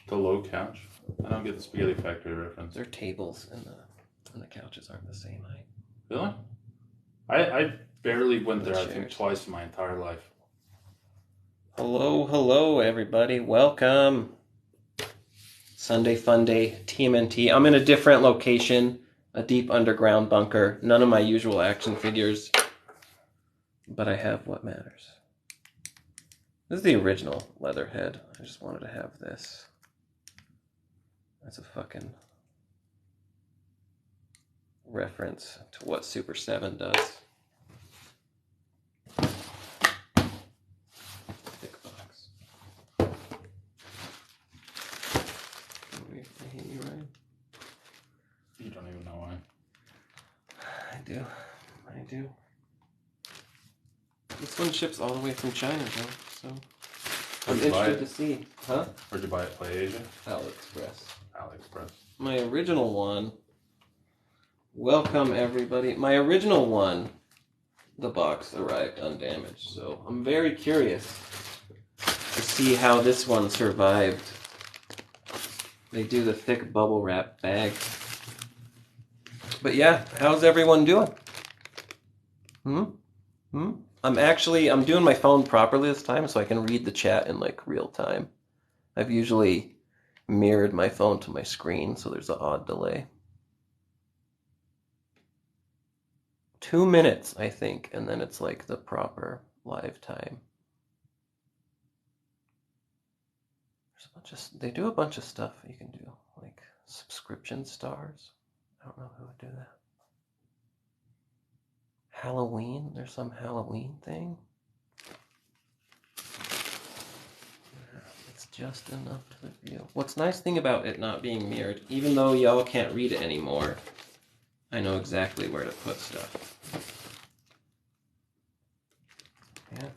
The low couch? I don't get the Spaghetti Factory reference. Their tables and the couches aren't the same height. Really? I barely went there, I think, twice in my entire life. Hello, everybody. Welcome. Sunday Fun Day TMNT. I'm in a different location, a deep underground bunker. None of my usual action figures, but I have what matters. This is the original Leatherhead. I just wanted to have this. That's a fucking reference to what Super7 does. Thick box. I hate you, Ryan. You don't even know why. I do. This one ships all the way from China, though, so I'm interested to see. Huh? Where'd you buy it? Play Asia? AliExpress. My original one. Welcome, everybody. My original one, the box arrived undamaged, so I'm very curious to see how this one survived. They do the thick bubble wrap bag. But yeah, how's everyone doing? I'm doing my phone properly this time so I can read the chat in like real time. I've usually mirrored my phone to my screen, so there's an odd delay. 2 minutes, I think, and then it's like the proper live time. They do a bunch of stuff you can do, like subscription stars. I don't know who would do that. Halloween, there's some Halloween thing. It's just enough to reveal. What's nice thing about it not being mirrored, even though y'all can't read it anymore, I know exactly where to put stuff. Yeah.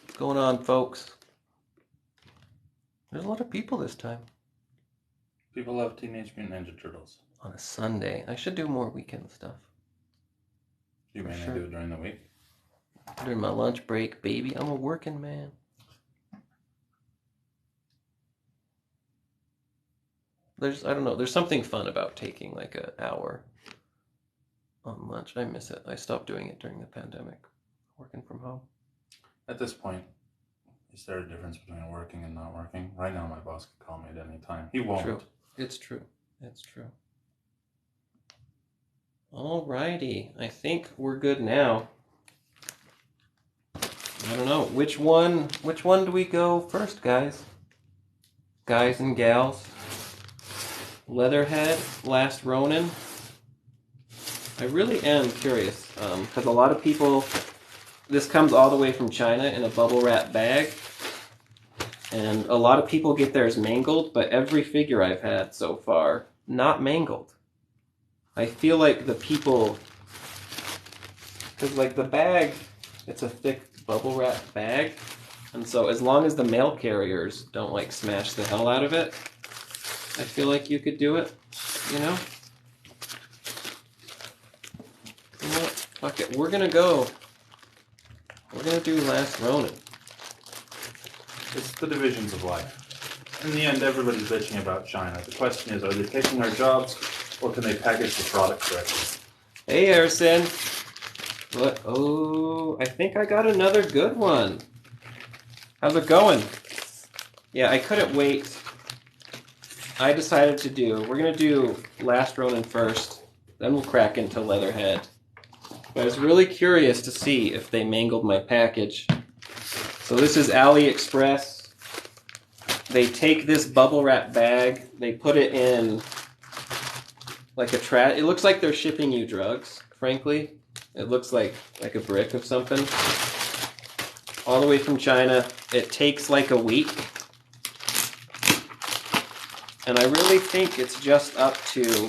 What's going on, folks? There's a lot of people this time. People love Teenage Mutant Ninja Turtles. On a Sunday. I should do more weekend stuff. You mainly do it during the week? During my lunch break, baby. I'm a working man. I don't know, there's something fun about taking like an hour on lunch. I miss it. I stopped doing it during the pandemic, working from home. At this point, is there a difference between working and not working? Right now, my boss could call me at any time. He won't. True. It's true. Alrighty. I think we're good now. I don't know. Which one do we go first, guys? Guys and gals? Leatherhead, last Ronin. I really am curious, because a lot of people, this comes all the way from China in a bubble wrap bag, and a lot of people get theirs mangled, but every figure I've had so far, not mangled. I feel like the people, because like the bag, it's a thick bubble wrap bag, and so as long as the mail carriers don't like smash the hell out of it, I feel like you could do it, you know? You know what? Fuck it. We're gonna do last Ronin. It's the divisions of life. In the end, everybody's bitching about China. The question is, are they taking our jobs, or can they package the product correctly? Hey, Erison. What? Oh, I think I got another good one. How's it going? Yeah, I couldn't wait. I decided we're going to do last Ronin first, then we'll crack into Leatherhead. But I was really curious to see if they mangled my package. So this is AliExpress. They take this bubble wrap bag, they put it in like a trash. It looks like they're shipping you drugs, frankly. It looks like a brick of something. All the way from China. It takes like a week. And I really think it's just up to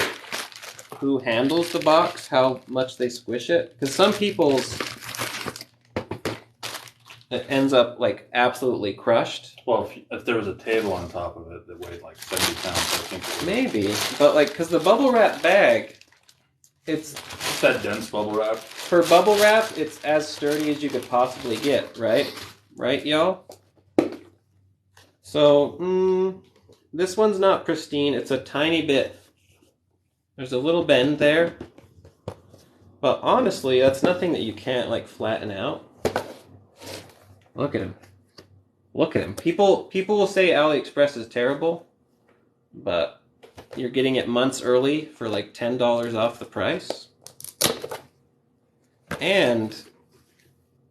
who handles the box, how much they squish it. Because some people's, it ends up like absolutely crushed. Well, if there was a table on top of it that weighed like 70 pounds, I think it would. Maybe. But like, because the bubble wrap bag, it's that dense bubble wrap. For bubble wrap, it's as sturdy as you could possibly get, right? Right, y'all? So, this one's not pristine. It's a tiny bit. There's a little bend there. But honestly, that's nothing that you can't, like, flatten out. Look at him. Look at him. People will say AliExpress is terrible, but you're getting it months early for, like, $10 off the price. And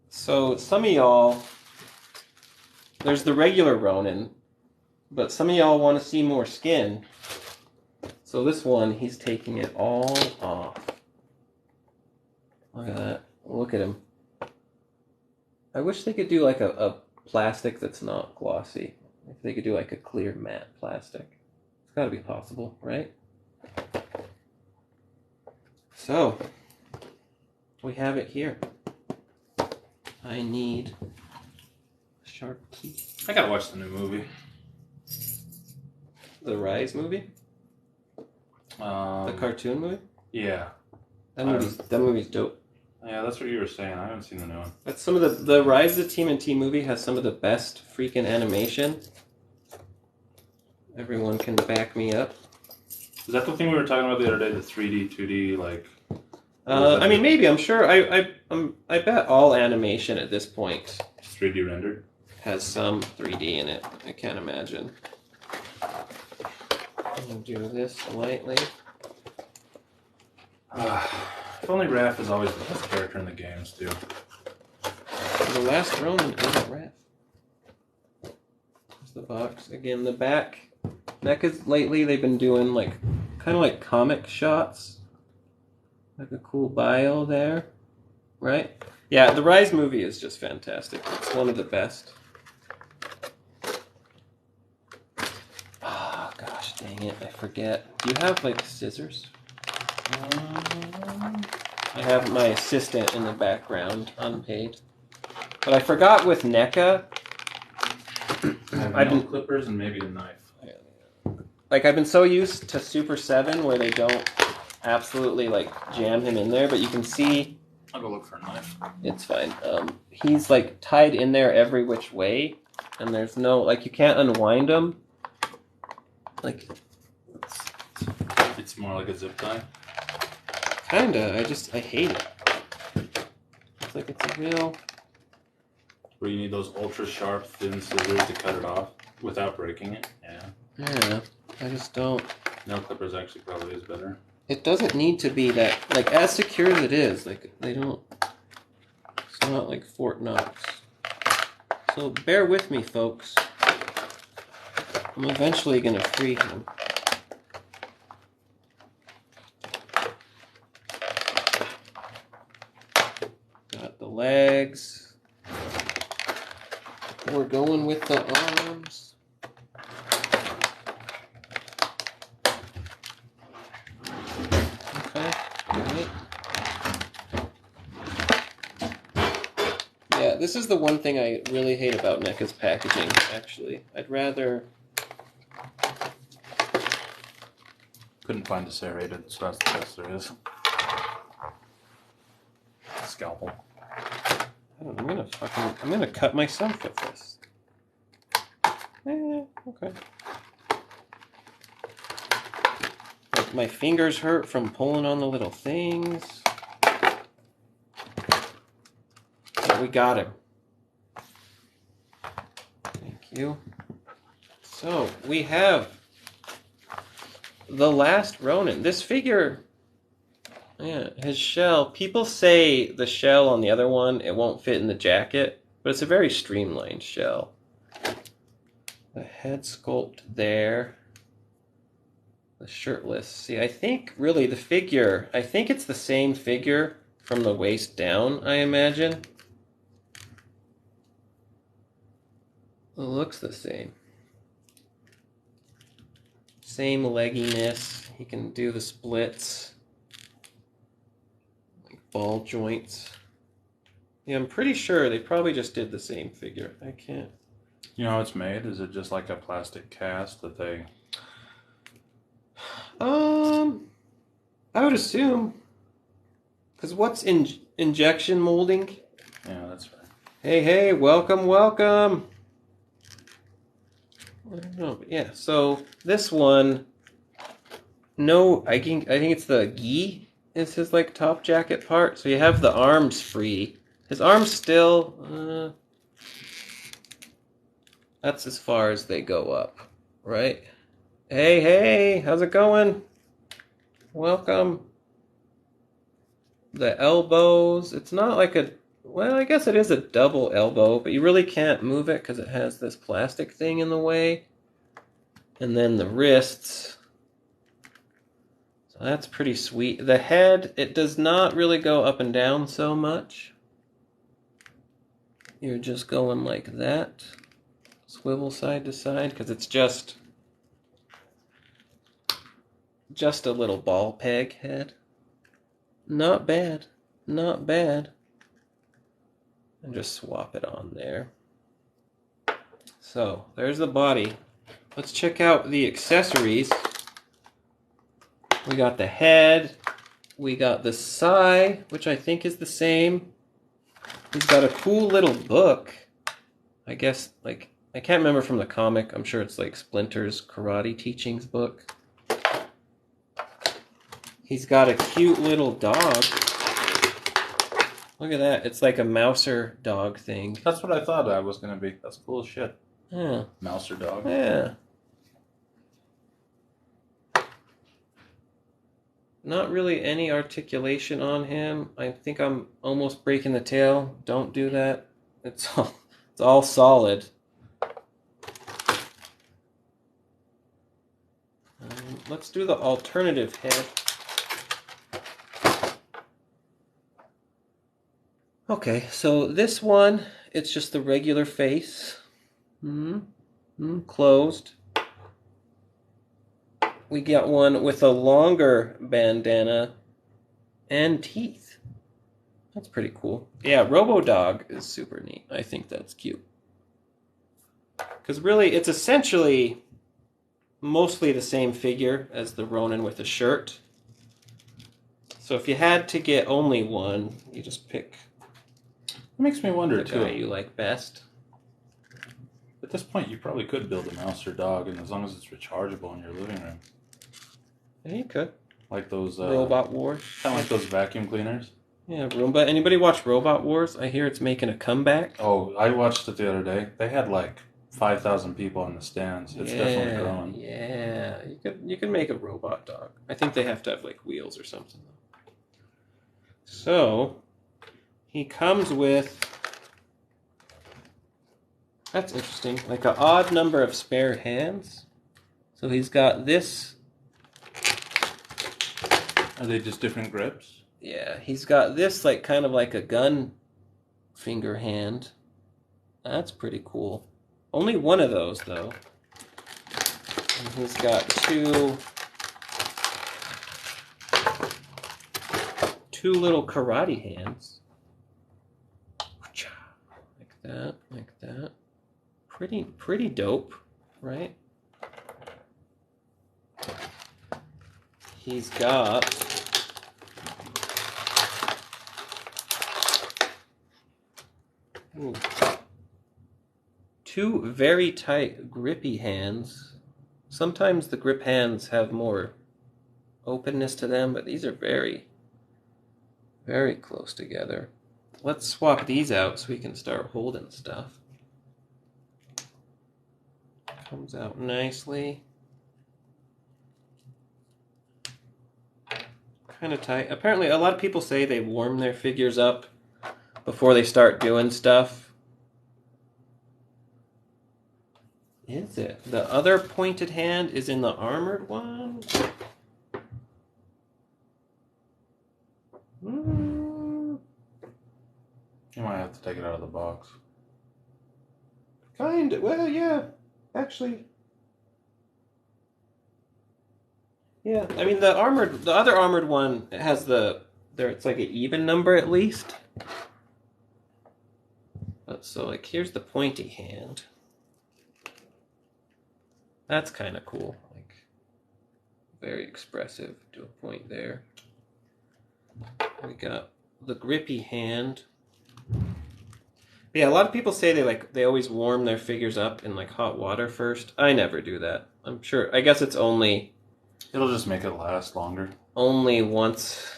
so some of y'all, there's the regular Ronin, but some of y'all want to see more skin. So this one, he's taking it all off. Look at that. Look at him. I wish they could do like a plastic that's not glossy. If they could do like a clear matte plastic. It's got to be possible, right? So, we have it here. I need a sharp key. I gotta watch the new movie. The Rise movie? The cartoon movie? Yeah. That movie's dope. Yeah, that's what you were saying. I haven't seen the new one. That's some of the Rise of the TMNT movie has some of the best freaking animation. Everyone can back me up. Is that the thing we were talking about the other day? The 3D, 2D, like. I mean, maybe. I'm sure. I bet all animation at this point 3D rendered has some 3D in it. I can't imagine. I'm gonna do this lightly. If only Raph is always the best character in the games, too. The last Ronin isn't Raph. There's the box. Again, the back. NECAs lately, they've been doing like kind of like comic shots. Like a cool bio there. Right? Yeah, the Rise movie is just fantastic. It's one of the best. Oh, gosh dang it. I forget. Do you have like scissors? I have my assistant in the background, unpaid. But I forgot with NECA. I've been clippers and maybe a knife. Like I've been so used to Super 7 where they don't absolutely like jam him in there, but you can see. I'll go look for a knife. It's fine. He's like tied in there every which way, and there's no like you can't unwind him. Like it's more like a zip tie. Kinda. I hate it. It's like it's a real. Where you need those ultra sharp, thin scissors to cut it off without breaking it. Yeah. Yeah. I just don't. Nail clippers actually probably is better. It doesn't need to be that like as secure as it is. Like they don't. It's not like Fort Knox. So bear with me, folks. I'm eventually gonna free him. Got the legs. We're going with the arms. Okay, right. Yeah, this is the one thing I really hate about NECA's packaging, actually. I'd rather... Couldn't find a serrated, so that's the best there is. Scalpel. I don't know, I'm gonna cut myself with this. Okay. Like my fingers hurt from pulling on the little things. But we got him. Thank you. So we have the last Ronin. This figure. Yeah, his shell. People say the shell on the other one, it won't fit in the jacket, but it's a very streamlined shell. The head sculpt there. The shirtless. See, I think really the figure, I think it's the same figure from the waist down, I imagine. It looks the same. Same legginess. He can do the splits. Ball joints. Yeah, I'm pretty sure they probably just did the same figure. I can't. You know how it's made? Is it just like a plastic cast that they... I would assume. Because what's injection molding? Yeah, that's right. Hey, welcome. I don't know, but yeah. So this one, no, I think it's the gi is his like top jacket part. So you have the arms free. His arms still, that's as far as they go up, right? Hey, hey, how's it going? Welcome. The elbows, it's not like a, well, I guess it is a double elbow, but you really can't move it because it has this plastic thing in the way. And then the wrists. So that's pretty sweet. The head, it does not really go up and down so much. You're just going like that. Swivel side to side because it's just a little ball peg head. Not bad. Not bad. And just swap it on there. So, there's the body. Let's check out the accessories. We got the head. We got the sai, which I think is the same. He's got a cool little book. I guess, like, I can't remember from the comic. I'm sure it's like Splinter's karate teachings book. He's got a cute little dog. Look at that. It's like a mouser dog thing. That's what I thought I was going to be. That's cool as shit. Yeah. Mouser dog. Yeah. Not really any articulation on him. I think I'm almost breaking the tail. Don't do that. It's all solid. Let's do the alternative head. Okay, so this one, it's just the regular face. Closed. We got one with a longer bandana and teeth. That's pretty cool. Yeah, Robo-Dog is super neat. I think that's cute. Because really, it's essentially mostly the same figure as the Ronin with a shirt. So if you had to get only one, you just pick It makes me wonder, the too. guy you like best. At this point, you probably could build a mouse or dog, and as long as it's rechargeable in your living room. Yeah, you could. Like those... Robot Wars. Kind of like those vacuum cleaners. Yeah, Roomba. Anybody watch Robot Wars? I hear it's making a comeback. Oh, I watched it the other day. They had like 5,000 people in the stands. It's definitely growing. Yeah, you could make a robot dog. I think they have to have like wheels or something. So he comes with, that's interesting, like an odd number of spare hands. So he's got this. Are they just different grips? Yeah, he's got this like kind of like a gun finger hand. That's pretty cool. Only one of those though. And he's got two little karate hands. Like that, like that. Pretty dope, right? He's got two very tight grippy hands. Sometimes the grip hands have more openness to them, but these are very, very close together. Let's swap these out so we can start holding stuff. Comes out nicely. Kind of tight. Apparently, a lot of people say they warm their figures up before they start doing stuff. Is it? The other pointed hand is in the armored one? You might have to take it out of the box. Well, yeah. Actually. Yeah, I mean the other armored one has it's like an even number at least. So like here's the pointy hand. That's kind of cool. Like very expressive to a point there. We got the grippy hand. But yeah, a lot of people say they always warm their figures up in like hot water first. I never do that. I'm sure. I guess it's only It'll just make it last longer. only once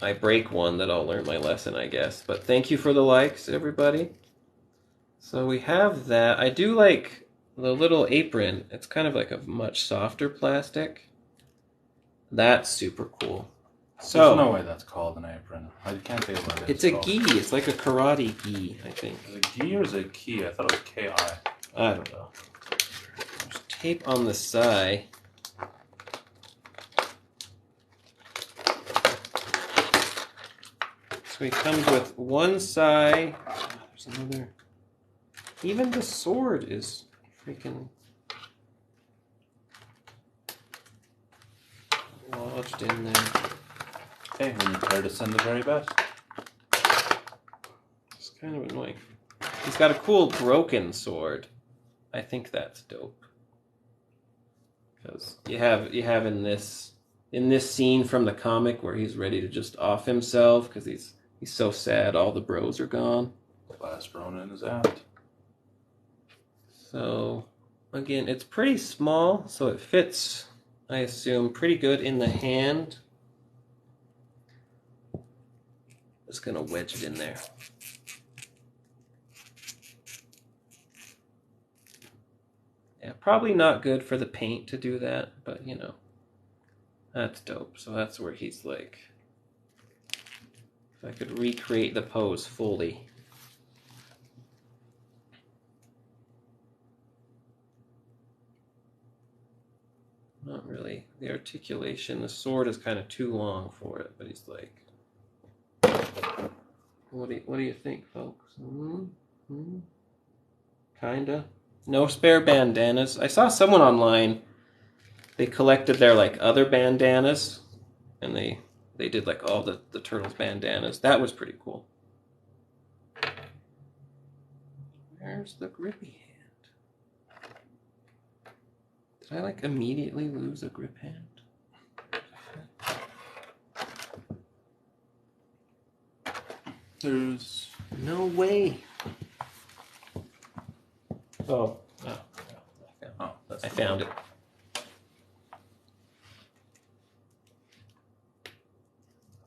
I break one that I'll learn my lesson, I guess. But thank you for the likes, everybody. So we have that. I do like the little apron. It's kind of like a much softer plastic. That's super cool. So there's no way that's called an apron. I can't think of what it is. It's a gi. It's like a karate gi, I think. Is it a gi or is it a key? I thought it was K-I. I don't know. There's tape on the side. So he comes with one side. There's another. Even the sword is freaking lodged in there. Hey, when you try to send the very best. It's kind of annoying. He's got a cool broken sword. I think that's dope. Because you have in this scene from the comic where he's ready to just off himself because he's so sad all the bros are gone. The last Ronin is out. So again, it's pretty small, so it fits, I assume, pretty good in the hand. Just gonna wedge it in there. Yeah, probably not good for the paint to do that, but you know, that's dope. So that's where he's like, if I could recreate the pose fully. Not really. The articulation, the sword is kind of too long for it, but he's like, what do you think, folks? Kinda. No spare bandanas. I saw someone online. They collected their like other bandanas, and they did like all the turtles bandanas. That was pretty cool. Where's the grippy hand? Did I like immediately lose a grip hand? There's no way. Oh, I found it.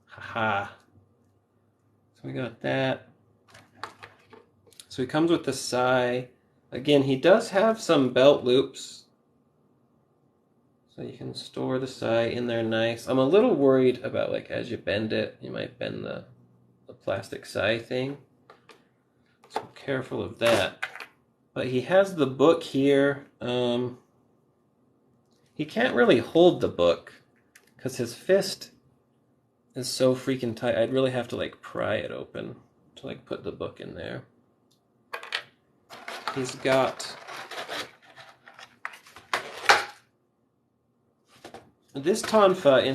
Haha. So we got that. So he comes with the sai. Again, he does have some belt loops. So you can store the sai in there nice. I'm a little worried about like as you bend it, you might bend the plastic sai thing. So careful of that. But he has the book here. He can't really hold the book because his fist is so freaking tight. I'd really have to like pry it open to like put the book in there. He's got this tonfa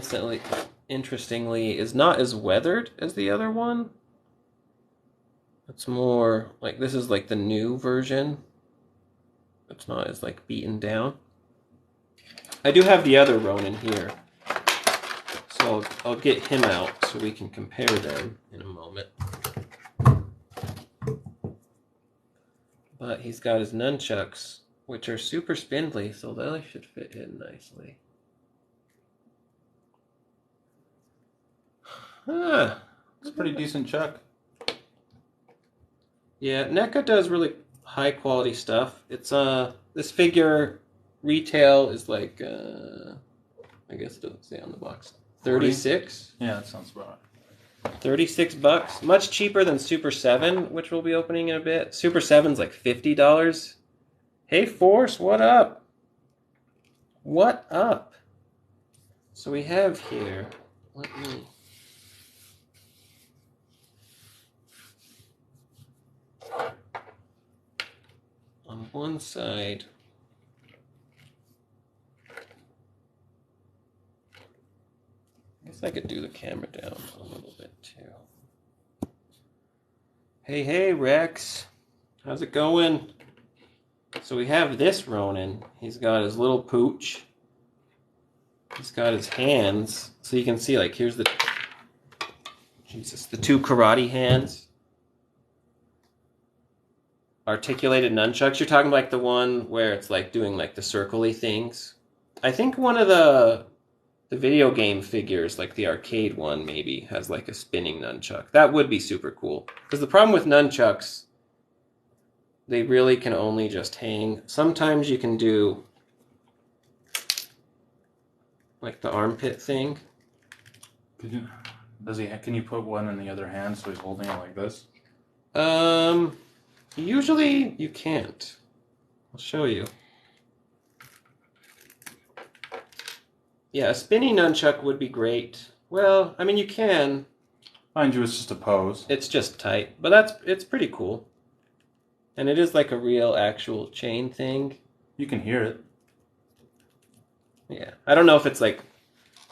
interestingly is not as weathered as the other one. It's more like this is like the new version. It's not as like beaten down. I do have the other Ronin here. So I'll get him out so we can compare them in a moment. But he's got his nunchucks, which are super spindly, so they should fit in nicely. It's a pretty decent chuck. Yeah, NECA does really high quality stuff. It's this figure retail is like I guess it doesn't say on the box. 36? Yeah, that sounds about right. $36. Much cheaper than Super 7, which we'll be opening in a bit. Super 7's like $50. Hey Force, what up? What up? So we have here, let me on one side, I guess I could do the camera down a little bit too. Hey Rex, how's it going? So we have this Ronin. He's got his little pooch. He's got his hands, so you can see like here's the the two karate hands. articulated nunchucks. You're talking like the one where it's like doing like the circle-y things. I think one of the video game figures, like the arcade one, maybe has like a spinning nunchuck. That would be super cool. Because the problem with nunchucks, they really can only just hang. Sometimes you can do like the armpit thing. Can you put one in the other hand so he's holding it like this? Usually you can't. I'll show you. Yeah, a spinny nunchuck would be great. Well, I mean, you can. Mind you, it's just a pose. It's just tight, but it's pretty cool. And it is like a real actual chain thing. You can hear it. Yeah. I don't know if it's like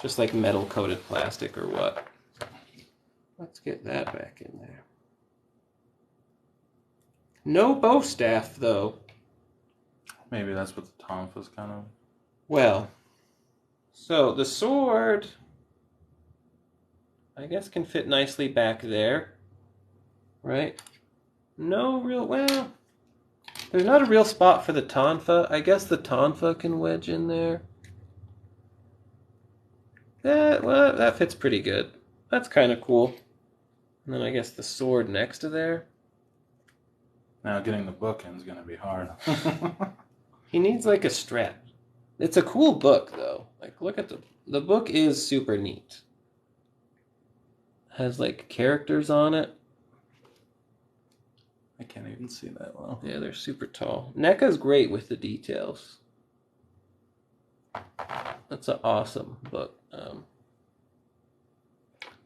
just like metal coated plastic or what. Let's get that back in there. No bow staff though. Maybe that's what the tonfa's kind of... Well, so the sword, I guess, can fit nicely back there, right? No real, well, there's not a real spot for the tonfa. I guess the tonfa can wedge in there. That fits pretty good. That's kind of cool. And then I guess the sword next to there. Now getting the book in is going to be hard. He needs like a strap. It's a cool book though. Like look at the book is super neat. Has like characters on it. I can't even see that well. Yeah, they're super tall. NECA's great with the details. That's an awesome book.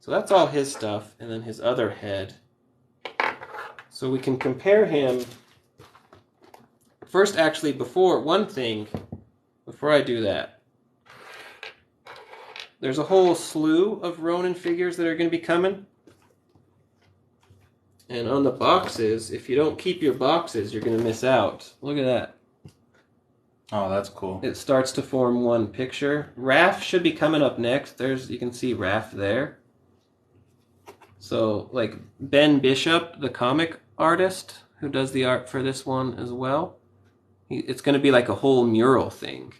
So that's all his stuff, and then his other head. So we can compare him. First, actually, before I do that, there's a whole slew of Ronin figures that are going to be coming. And on the boxes, if you don't keep your boxes, you're going to miss out. Look at that. Oh, that's cool. It starts to form one picture. Raph should be coming up next. You can see Raph there. So, like Ben Bishop, the comic artist who does the art for this one as well. It's going to be like a whole mural thing.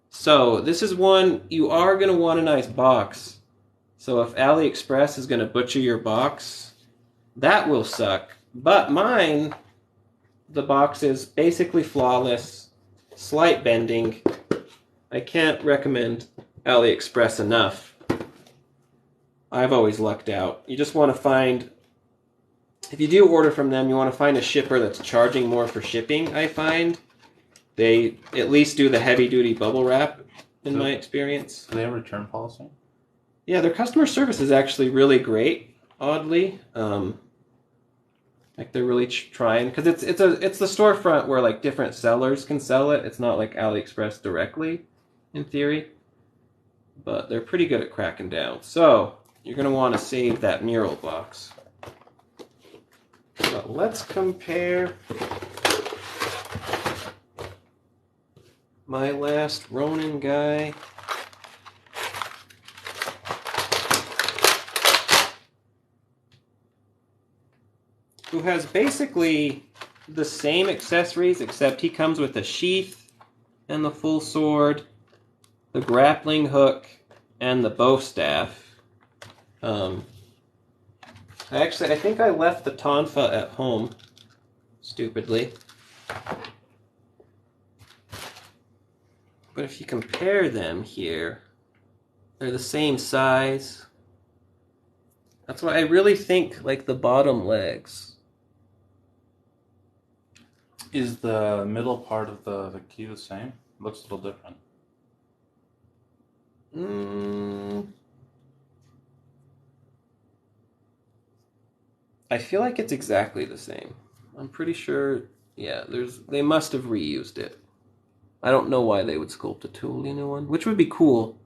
So, this is one you are going to want a nice box. So, if AliExpress is going to butcher your box, that will suck. But mine, the box is basically flawless, slight bending. I can't recommend AliExpress enough. I've always lucked out. You just want to find, if you do order from them, you want to find a shipper that's charging more for shipping, I find. They at least do the heavy-duty bubble wrap, in my experience. Do they have a return policy? Yeah, their customer service is actually really great, oddly. Like they're really trying, because it's the storefront where like different sellers can sell it. It's not like AliExpress directly, in theory. But they're pretty good at cracking down. So, you're going to want to save that mural box. But let's compare my last Ronin guy. Who has basically the same accessories, except he comes with a sheath and the full sword, the grappling hook, and the bow staff. I think I left the tonfa at home, stupidly. But if you compare them here, they're the same size. That's why I really think like the bottom legs. Is the middle part of the key the same? Looks a little different. I feel like it's exactly the same. I'm pretty sure, yeah, they must have reused it. I don't know why they would sculpt a totally new one, which would be cool.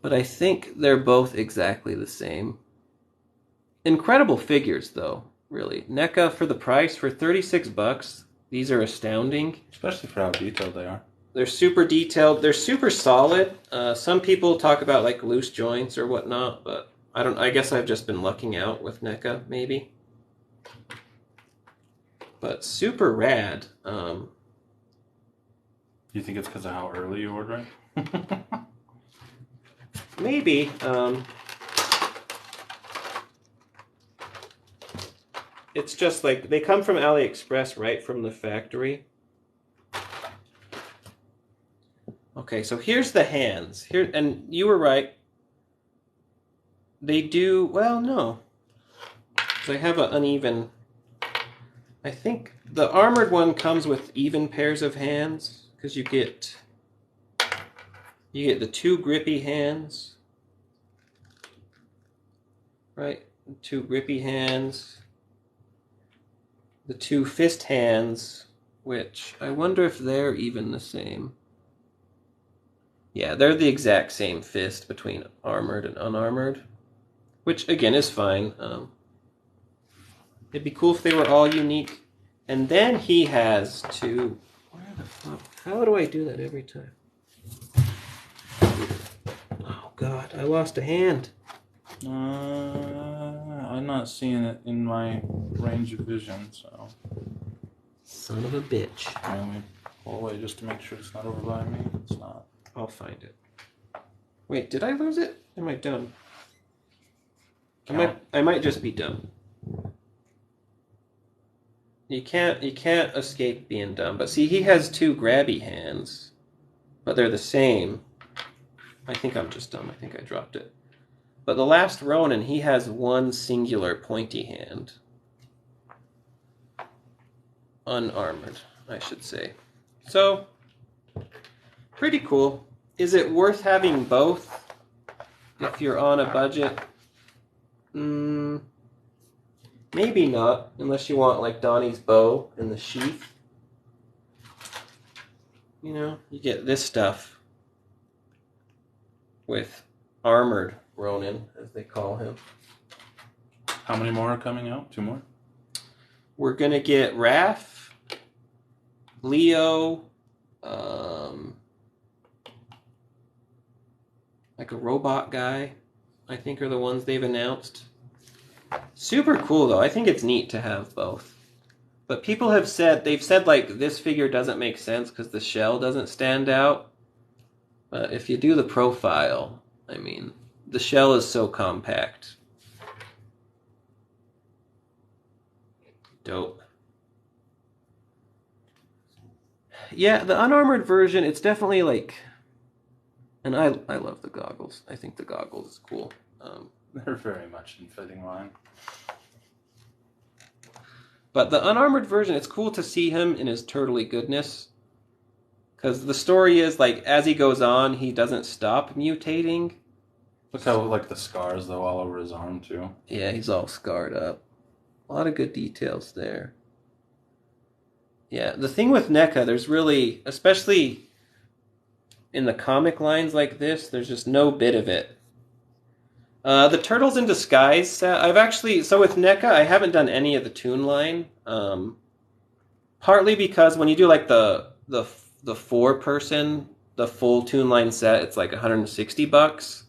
But I think they're both exactly the same. Incredible figures, though, really. NECA for the price, for $36, these are astounding. Especially for how detailed they are. They're super detailed. They're super solid. Some people talk about like loose joints or whatnot, but I guess I've just been lucking out with NECA, maybe. but super rad. You think it's because of how early you ordered? Maybe. It's just like they come from AliExpress right from the factory. Okay, so here's the hands. Here, and you were right. They do well. No, they have an uneven. I think the armored one comes with even pairs of hands because you get the two grippy hands, right? Two grippy hands. The two fist hands, which I wonder if they're even the same. Yeah, they're the exact same fist between armored and unarmored, which again is fine. It'd be cool if they were all unique. And then he has two. Where the fuck? How do I do that every time? Oh God, I lost a hand. I'm not seeing it in my range of vision, so. Son of a bitch. Let me pull away just to make sure it's not over by me. It's not. I'll find it. Wait, did I lose it? Am I dumb? I might just be dumb. You can't escape being dumb. But see, he has two grabby hands, but they're the same. I think I'm just dumb. I think I dropped it. But the last Ronin, he has one singular pointy hand. Unarmored, I should say. So, pretty cool. Is it worth having both if you're on a budget? Maybe not, unless you want like Donnie's bow in the sheath. You know, you get this stuff with armored Ronin, as they call him. How many more are coming out? 2 more? We're going to get Raph, Leo, like a robot guy, I think are the ones they've announced. Super cool, though. I think it's neat to have both. But people have said, they've said, like, this figure doesn't make sense because the shell doesn't stand out. But if you do the profile, I mean, the shell is so compact. Dope. Yeah, the unarmored version, it's definitely like... And I love the goggles. I think the goggles is cool. They're very much in fitting line. But the unarmored version, it's cool to see him in his turtly goodness. Because the story is, like, as he goes on, he doesn't stop mutating. Look how, like, the scars, though, all over his arm, too. Yeah, he's all scarred up. A lot of good details there. Yeah, the thing with NECA, there's really, especially in the comic lines like this, there's just no bit of it. The Turtles in Disguise set, I've actually, so with NECA, I haven't done any of the Toon line. Partly because when you do like the 4-person, the full Toon line set, it's like $160.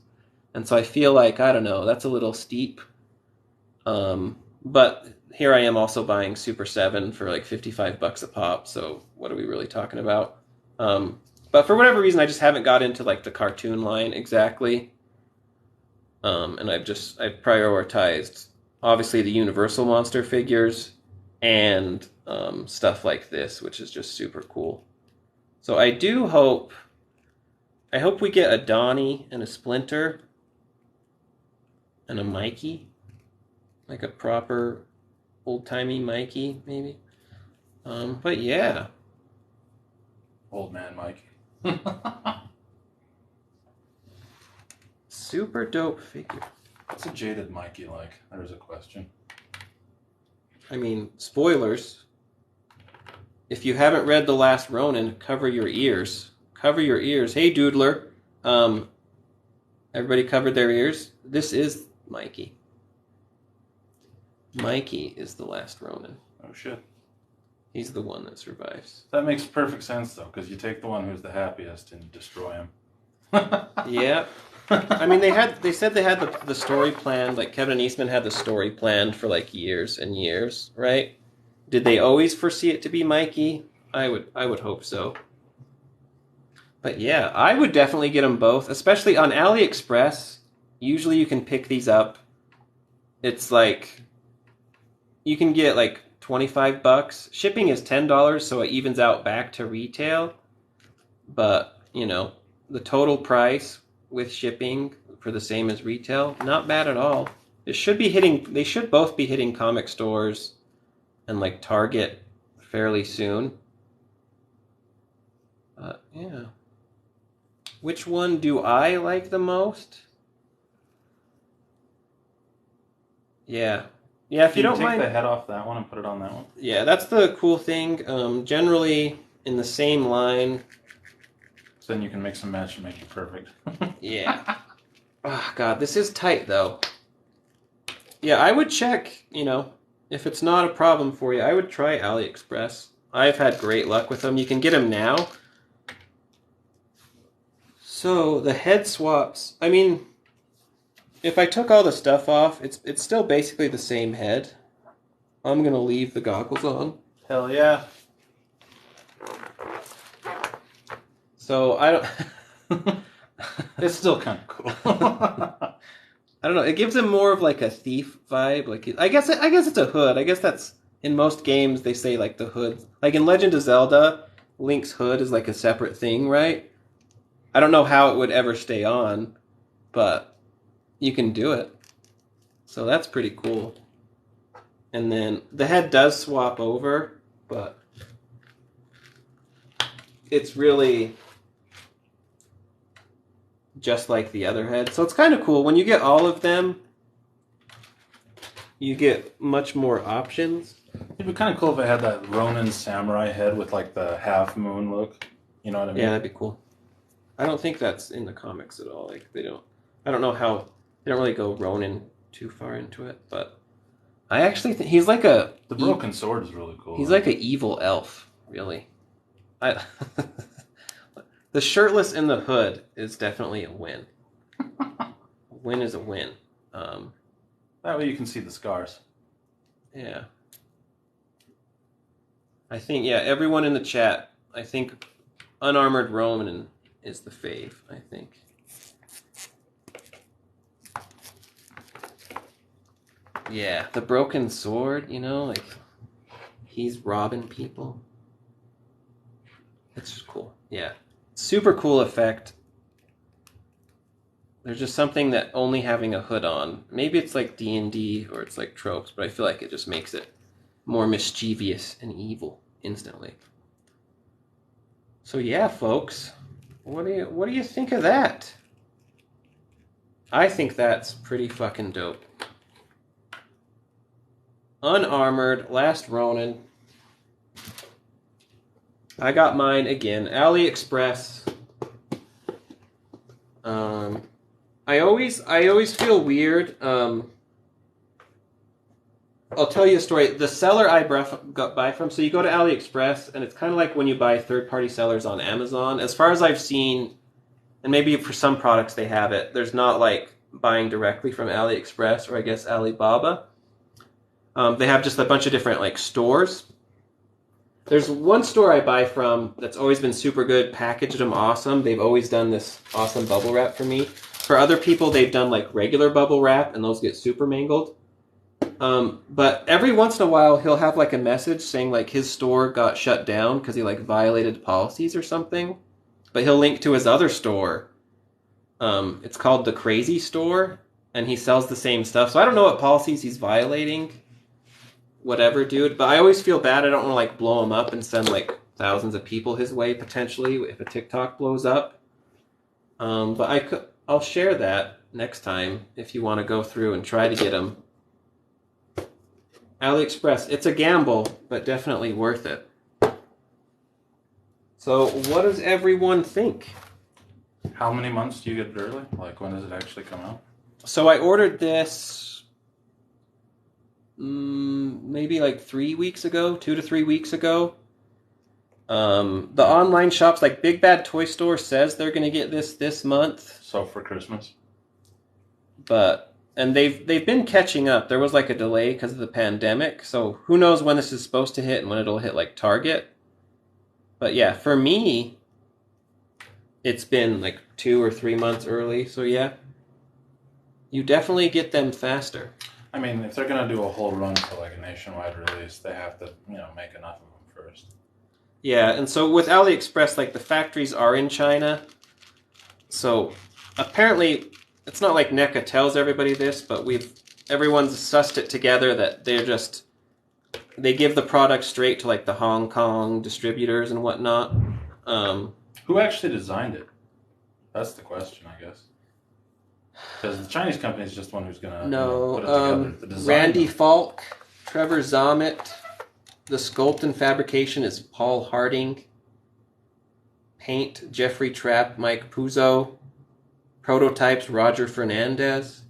And so I feel like, I don't know, that's a little steep. But here I am also buying Super 7 for like $55 a pop, so what are we really talking about? But for whatever reason, I just haven't got into like the cartoon line exactly. And I've prioritized obviously the Universal Monster figures and stuff like this, which is just super cool. So I hope we get a Donnie and a Splinter and a Mikey, like a proper old-timey Mikey, maybe. But yeah. Old man Mikey. Super dope figure. What's a jaded Mikey like? There's a question. I mean, spoilers. If you haven't read The Last Ronin, cover your ears. Cover your ears. Hey, Doodler. Everybody covered their ears? This is Mikey. Mikey is the last Ronin. Oh, shit. He's the one that survives. That makes perfect sense, though, because you take the one who's the happiest and destroy him. Yeah. I mean, they said they had the story planned, like Kevin and Eastman had the story planned for like years and years, right? Did they always foresee it to be Mikey? I would hope so. But yeah, I would definitely get them both, especially on AliExpress. Usually you can pick these up. It's like you can get like $25. Shipping is $10, so it evens out back to retail. But, you know, the total price with shipping for the same as retail, not bad at all. They should both be hitting comic stores and like Target fairly soon. Yeah. Which one do I like the most? Yeah. Yeah, if you don't mind. Take the head off that one and put it on that one. Yeah, that's the cool thing. Generally in the same line. So then you can mix and match and make it perfect. Yeah. Oh, God, this is tight though. Yeah, I would check, you know, if it's not a problem for you, I would try AliExpress. I've had great luck with them. You can get them now. So the head swaps, I mean, if I took all the stuff off, it's still basically the same head. I'm going to leave the goggles on. Hell yeah. So I don't... It's still kind of cool. I don't know. It gives him more of like a thief vibe. Like I guess it's a hood. I guess that's in most games they say like the hood. Like in Legend of Zelda, Link's hood is like a separate thing, right? I don't know how it would ever stay on, but you can do it. So that's pretty cool. And then the head does swap over, but it's really just like the other head. So it's kind of cool. When you get all of them, you get much more options. It'd be kind of cool if it had that Ronin samurai head with like the half moon look. You know what I mean? Yeah, that'd be cool. I don't think that's in the comics at all. Like I don't know how, they don't really go Ronin too far into it, but I actually think he's like the broken sword is really cool. He's like an evil elf, really. The shirtless in the hood is definitely a win. A win is a win. That way you can see the scars. Yeah. I think, yeah, everyone in the chat, I think Unarmored Ronin is the fave, I think. Yeah, the broken sword, you know, like he's robbing people. It's just cool. Yeah. Super cool effect. There's just something that only having a hood on. Maybe it's like D&D or it's like tropes, but I feel like it just makes it more mischievous and evil instantly. So yeah, folks, what do you think of that? I think that's pretty fucking dope. Unarmored, Last Ronin. I got mine again, AliExpress. I always feel weird. I'll tell you a story. The seller I buy from, so you go to AliExpress, and it's kind of like when you buy third-party sellers on Amazon. As far as I've seen, and maybe for some products they have it, there's not like buying directly from AliExpress or I guess Alibaba. They have just a bunch of different like stores. There's one store I buy from that's always been super good, packaged them awesome. They've always done this awesome bubble wrap for me. For other people, they've done like regular bubble wrap, and those get super mangled. But every once in a while, he'll have like a message saying like his store got shut down because he like violated policies or something. But he'll link to his other store. It's called the Crazy Store, and he sells the same stuff. So I don't know what policies he's violating. Whatever, dude. But I always feel bad. I don't want to like blow him up and send like thousands of people his way potentially if a TikTok blows up. But I'll share that next time if you want to go through and try to get him. AliExpress, it's a gamble, but definitely worth it. So what does everyone think? How many months do you get it early? Like when does it actually come out? So I ordered this maybe like 3 weeks ago, 2 to 3 weeks ago. The online shops, like Big Bad Toy Store says they're going to get this month. So for Christmas? But and they've been catching up. There was like a delay because of the pandemic, so who knows when this is supposed to hit and when it'll hit like Target. But yeah, for me, it's been like 2 or 3 months early. So yeah, you definitely get them faster. I mean, if they're gonna do a whole run for like a nationwide release, they have to, make enough of them first. Yeah, and so with AliExpress, like the factories are in China. So apparently, it's not like NECA tells everybody this, but everyone's sussed it together that they give the product straight to like the Hong Kong distributors and whatnot. Who actually designed it? That's the question, I guess. Because the Chinese company is just one who's gonna put it together. The design, Randy Falk, Trevor Zomet. The sculpt and fabrication is Paul Harding. Paint, Jeffrey Trapp, Mike Puzo. Prototypes, Roger Fernandez.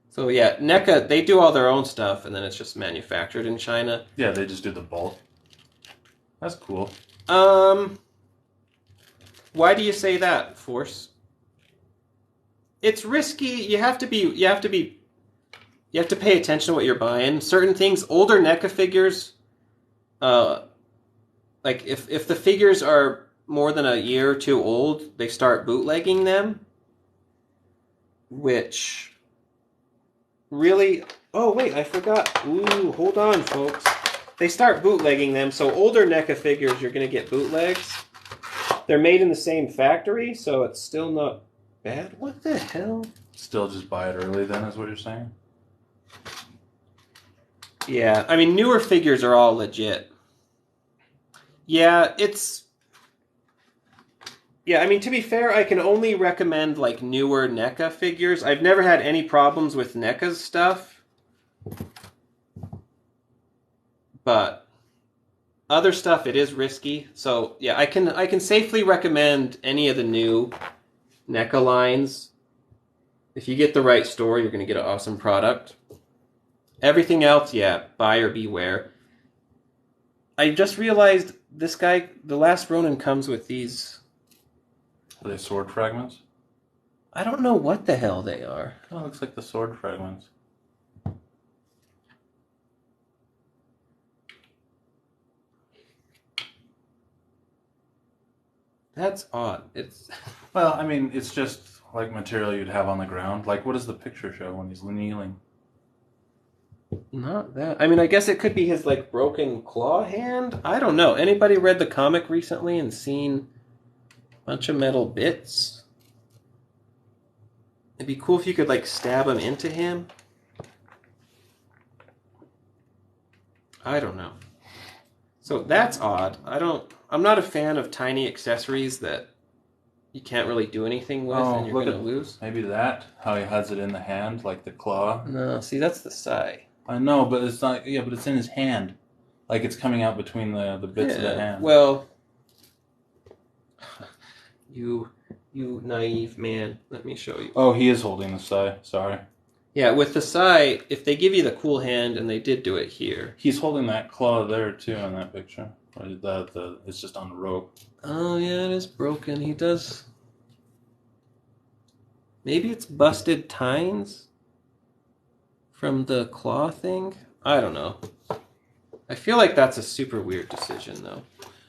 So yeah, NECA, they do all their own stuff, and then it's just manufactured in China. Yeah, they just do the bulk. That's cool. Why do you say that, Force? It's risky. You have to pay attention to what you're buying. Certain things, older NECA figures, like if the figures are more than a year or two old, they start bootlegging them. Which really... Oh, wait, I forgot. Ooh, hold on, folks. They start bootlegging them, so older NECA figures, you're going to get bootlegs. They're made in the same factory, so it's still not bad. What the hell? Still just buy it early then, is what you're saying? Yeah, I mean, newer figures are all legit. Yeah, I mean, to be fair, I can only recommend, like, newer NECA figures. I've never had any problems with NECA's stuff. But other stuff, it is risky. So, yeah, I can safely recommend any of the new NECA lines. If you get the right store, you're going to get an awesome product. Everything else, yeah, buyer beware. I just realized this guy, the last Ronin, comes with these... Are they sword fragments? I don't know what the hell they are. Oh, it looks like the sword fragments. That's odd. Well, I mean, it's just like material you'd have on the ground. Like, what does the picture show when he's kneeling? Not that. I mean, I guess it could be his, like, broken claw hand? I don't know. Anybody read the comic recently and seen a bunch of metal bits? It'd be cool if you could, like, stab them into him. I don't know. So that's odd. I'm not a fan of tiny accessories that you can't really do anything with and you're going to lose. Maybe that, how he has it in the hand, like the claw. No, see, that's the sai. I know, but it's not, yeah, but it's in his hand. Like it's coming out between the bits of the hand. Well, you naive man. Let me show you. Oh, he is holding the sai. Sorry. Yeah, with the sai, if they give you the cool hand, and they did do it here. He's holding that claw there, too, in that picture. It's just on the rope. Oh, yeah, it is broken. He does... Maybe it's busted tines from the claw thing? I don't know. I feel like that's a super weird decision, though.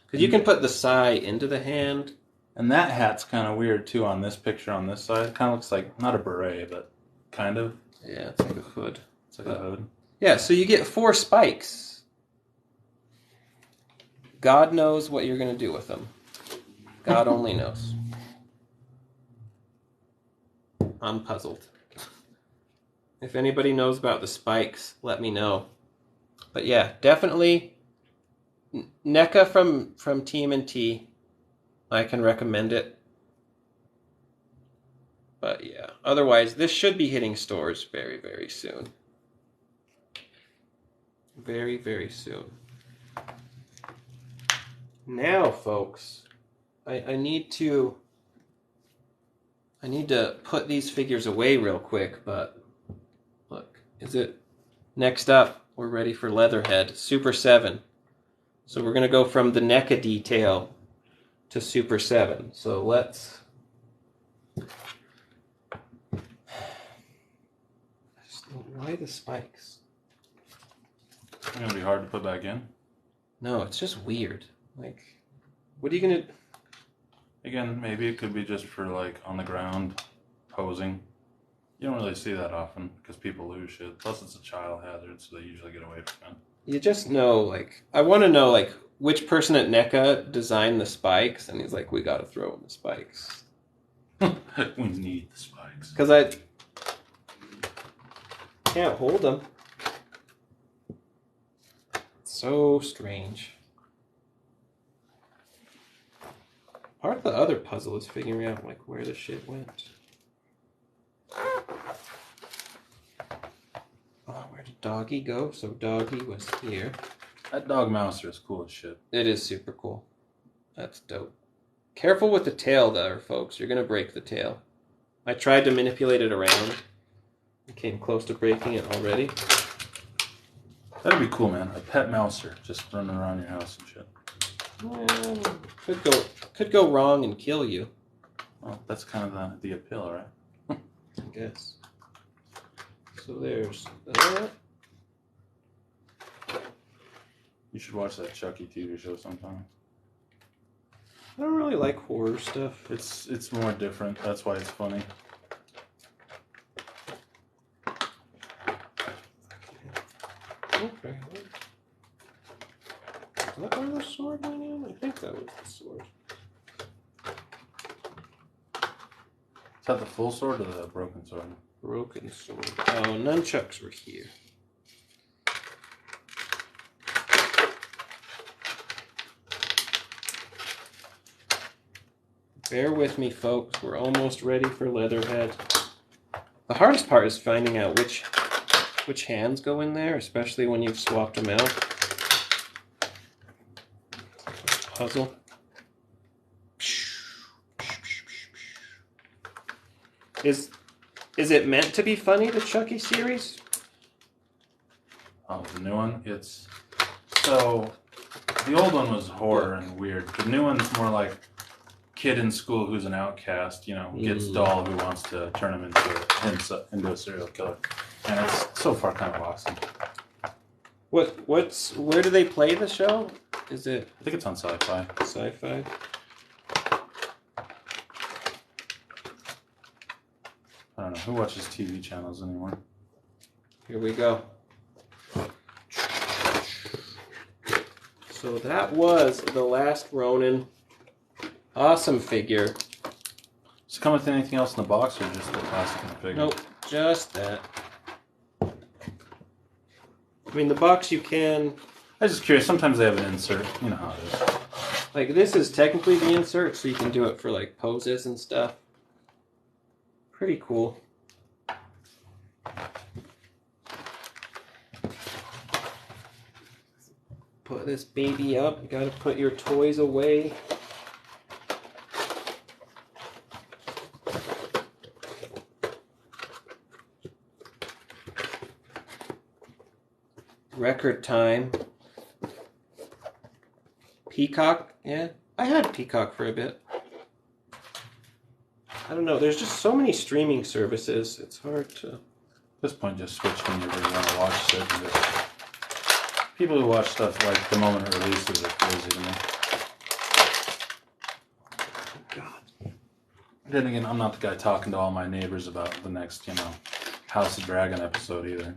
Because you can put the sai into the hand. And that hat's kind of weird, too, on this picture on this side. It kind of looks like, not a beret, but kind of. Yeah, it's like a hood. It's like a hood. Yeah, so you get 4 spikes. God knows what you're going to do with them. God only knows. I'm puzzled. If anybody knows about the spikes, let me know. But yeah, definitely NECA from TMNT. I can recommend it. But yeah, otherwise, this should be hitting stores very, very soon. Very, very soon. Now, folks, I need to put these figures away real quick, but look, next up, we're ready for Leatherhead, Super 7. So we're going to go from the NECA detail to Super 7. So let's... Why the spikes? It's gonna be hard to put back in. No, it's just weird. Like, what are you gonna... Again, maybe it could be just for like on the ground posing. You don't really see that often because people lose shit. Plus, it's a child hazard, so they usually get away from it. You just know, like, I want to know, like, which person at NECA designed the spikes, and he's like, we gotta throw in the spikes. We need the spikes. Because I can't hold them. It's so strange. Part of the other puzzle is figuring out, like, where the shit went. Oh, where did Doggy go? So Doggy was here. That dog mouser is cool as shit. It is super cool. That's dope. Careful with the tail, though, folks. You're going to break the tail. I tried to manipulate it around. I came close to breaking it already. That'd be cool, man. A pet mouser just running around your house and shit. Well, could go wrong and kill you. Well, that's kind of the appeal, right? I guess. So there's that. You should watch that Chucky TV show sometime. I don't really like horror stuff. It's more different. That's why it's funny. Okay. Is that where the sword went in? I think that was the sword. Is that the full sword or the broken sword? Broken sword. Oh, nunchucks were here. Bear with me, folks. We're almost ready for Leatherhead. The hardest part is finding out which hands go in there, especially when you've swapped them out. Puzzle. Is it meant to be funny, the Chucky series? Oh, the new one? It's... So, the old one was horror and weird. The new one's more like kid in school who's an outcast, you know, gets doll who wants to turn him into a serial killer. And it's so far kind of awesome. Where do they play the show? Is it... I think it's on Sci-Fi. Sci-Fi? I don't know. Who watches TV channels anymore? Here we go. So that was the last Ronin. Awesome figure. Does it come with anything else in the box or just the plastic and the figure? Nope, just that. I mean, the box you can... I was just curious. Sometimes they have an insert. You know how it is. Like, this is technically the insert, so you can do it for, like, poses and stuff. Pretty cool. Put this baby up. You gotta put your toys away. Record time. Peacock, yeah. I had Peacock for a bit. I don't know, there's just so many streaming services, it's hard to... At this point, just switch whenever you want to watch it. And just... People who watch stuff like the moment it releases are crazy to me. God. Then again, I'm not the guy talking to all my neighbors about the next, you know, House of Dragon episode either.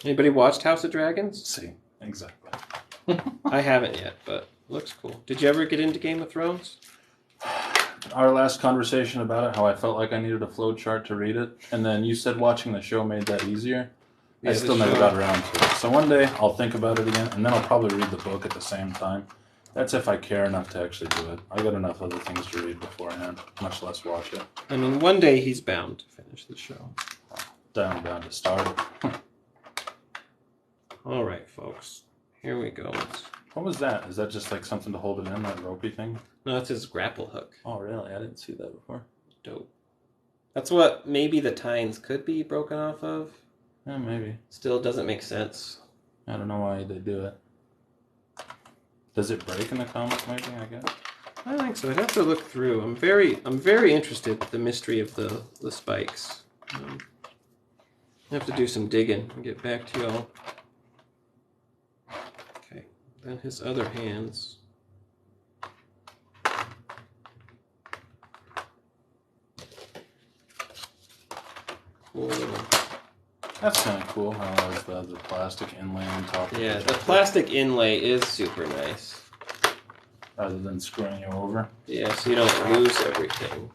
Anybody watched House of Dragons? See, exactly. I haven't yet, but looks cool. Did you ever get into Game of Thrones? Our last conversation about it, how I felt like I needed a flow chart to read it, and then you said watching the show made that easier. Yeah, I still never got around to it. So one day I'll think about it again, and then I'll probably read the book at the same time. That's if I care enough to actually do it. I got enough other things to read beforehand, much less watch it. I mean, one day he's bound to finish the show. Down to start it. All right, folks. Here we go. What was that? Is that just like something to hold it in, that ropey thing? No, that's his grapple hook. Oh, really? I didn't see that before. Dope. That's what maybe the tines could be broken off of. Yeah, maybe. Still doesn't make sense. I don't know why they do it. Does it break in the comic, maybe, I guess? I think so. I'd have to look through. I'm very interested in the mystery of the spikes. I have to do some digging and get back to y'all. Okay, then his other hands. Cool. That's kind of cool how it has the plastic inlay on top. Yeah, the plastic inlay is super nice. Rather than screwing you over. Yeah, so you don't lose everything.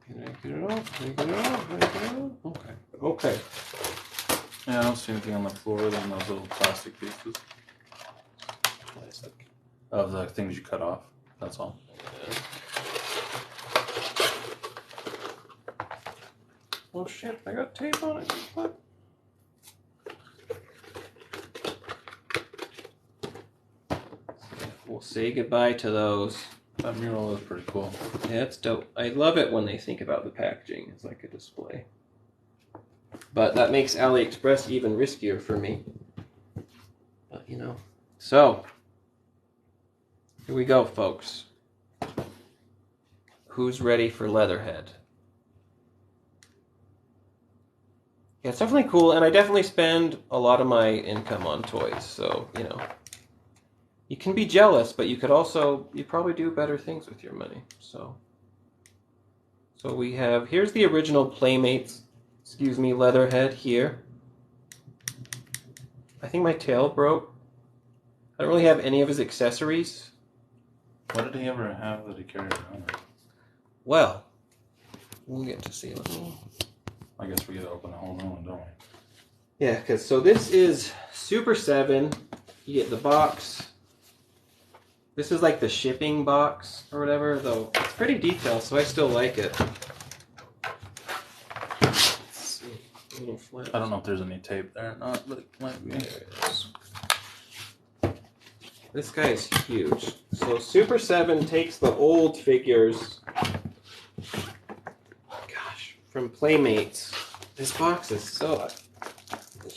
Can I get it off? Can I get it off? Can I get it off? Okay. Okay. Yeah, I don't see anything on the floor than those little plastic pieces. Plastic. Of the things you cut off. That's all. Yeah. Oh shit, I got tape on it. What? We'll say goodbye to those. That mural is pretty cool. Yeah, it's dope. I love it when they think about the packaging as like a display. But that makes AliExpress even riskier for me. But you know. So, here we go, folks. Who's ready for Leatherhead? Yeah, it's definitely cool, and I definitely spend a lot of my income on toys, so, you know. You can be jealous, but you probably do better things with your money, so. So we have, here's the original Playmates, Leatherhead here. I think my tail broke. I don't really have any of his accessories. What did he ever have that he carried around? Well, we'll get to see it. I guess we get to open a whole new one, don't we? Yeah, because so this is Super 7. You get the box. This is like the shipping box or whatever, though it's pretty detailed, so I still like it. Let's see. A little flat. I don't know if there's any tape there or not, but it might be. There it is. This guy is huge. So Super 7 takes the old figures, gosh, from Playmates. This box is so...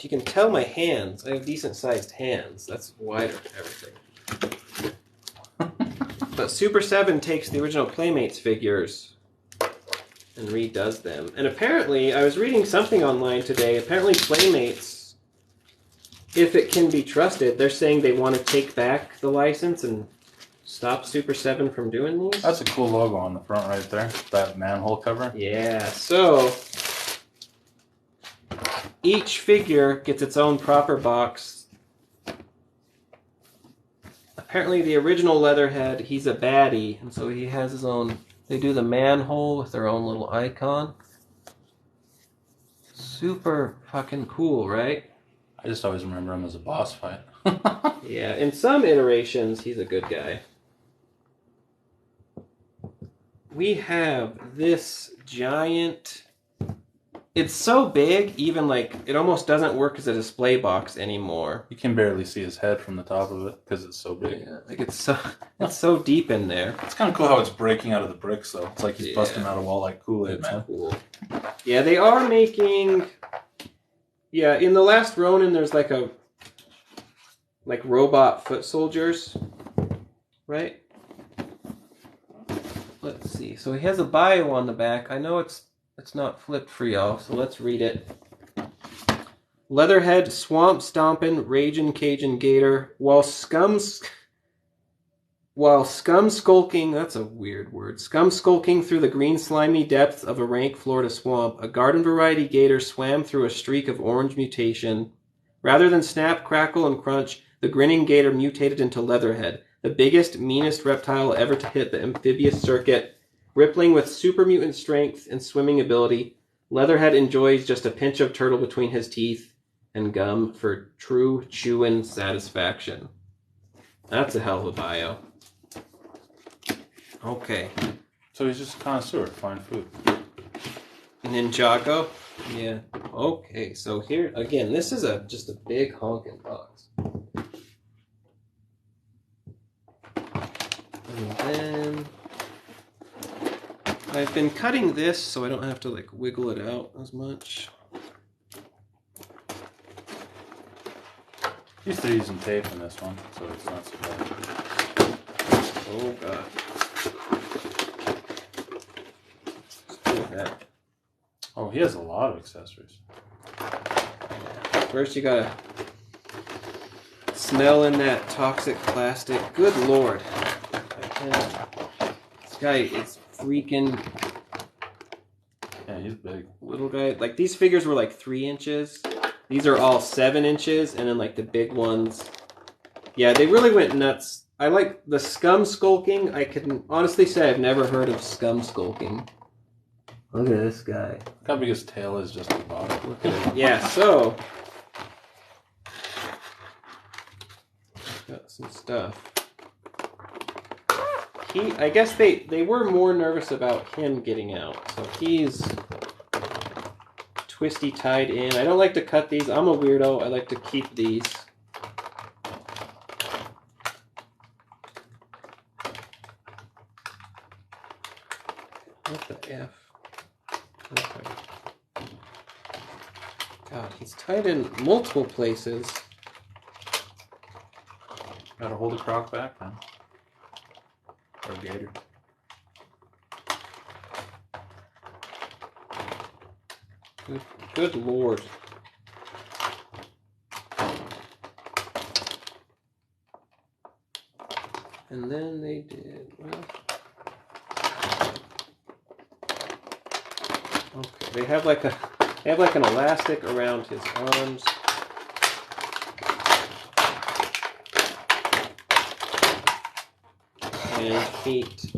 You can tell my hands. I have decent-sized hands. That's wider than everything. But Super 7 takes the original Playmates figures and redoes them. And apparently, I was reading something online today, apparently Playmates, if it can be trusted, they're saying they want to take back the license and stop Super 7 from doing these. That's a cool logo on the front right there. That manhole cover. Yeah, so each figure gets its own proper box. Apparently the original Leatherhead, he's a baddie, and so he has his own... They do the manhole with their own little icon. Super fucking cool, right? I just always remember him as a boss fight. Yeah, in some iterations, he's a good guy. We have this giant... It's so big, even like, it almost doesn't work as a display box anymore. You can barely see his head from the top of it because it's so big. Yeah, like it's so deep in there. It's kind of cool how it's breaking out of the bricks, though. It's like he's busting out a wall like Kool-Aid, man. Cool. Yeah, they are making... Yeah, in the last Ronin, there's like robot foot soldiers, right? Let's see. So he has a bio on the back. I know it's not flipped for y'all, so let's read it. Leatherhead, swamp stompin', ragin' Cajun gator, while scum skulking, that's a weird word, scum skulking through the green slimy depths of a rank Florida swamp, a garden variety gator swam through a streak of orange mutation. Rather than snap, crackle, and crunch, the grinning gator mutated into Leatherhead, the biggest, meanest reptile ever to hit the amphibious circuit. Rippling with super mutant strength and swimming ability, Leatherhead enjoys just a pinch of turtle between his teeth and gum for true chewing satisfaction. That's a hell of a bio. Okay. So he's just a connoisseur, fine food. Ninjago? Yeah. Okay, so here, again, this is just a big honking box. And then... I've been cutting this so I don't have to like wiggle it out as much. Used to use some tape in this one, so it's not so bad. Oh god. Let's do that. Oh, he has a lot of accessories. First, you gotta smell in that toxic plastic. Good lord. This guy is freaking... Yeah, he's big. Little guy. Like, these figures were like 3 inches. These are all 7 inches, and then like the big ones. Yeah, they really went nuts. I like the scum skulking. I can honestly say I've never heard of scum skulking. Look at this guy. Look how big his tail is just at the bottom. Look at it. Yeah, so... got some stuff. I guess they were more nervous about him getting out. So he's twisty tied in. I don't like to cut these. I'm a weirdo. I like to keep these. What the F? Okay. God, he's tied in multiple places. Gotta hold the croc back, man. Or a gator. Good lord. And then they did, well... Okay, they have like an elastic around his arms. And feet.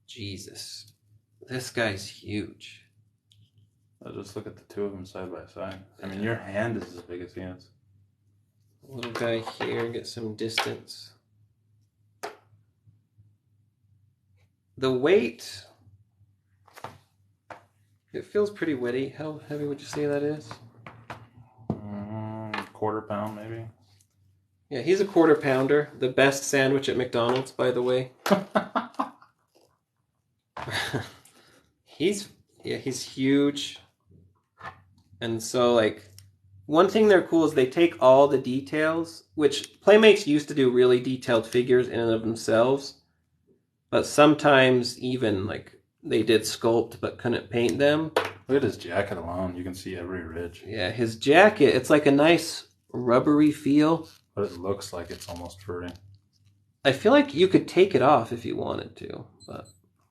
Jesus. This guy's huge. I'll just look at the two of them side by side. I mean, your hand is as big as he is. Little guy here, get some distance. The weight, it feels pretty witty. How heavy would you say that is? Quarter pound, maybe. Yeah, he's a quarter pounder. The best sandwich at McDonald's, by the way. He's huge. And so, like, one thing they're cool is they take all the details, which Playmates used to do really detailed figures in and of themselves. But sometimes even, like, they did sculpt but couldn't paint them. Look at his jacket alone. You can see every ridge. Yeah, his jacket, it's like a nice rubbery feel. But it looks like it's almost furry. I feel like you could take it off if you wanted to. But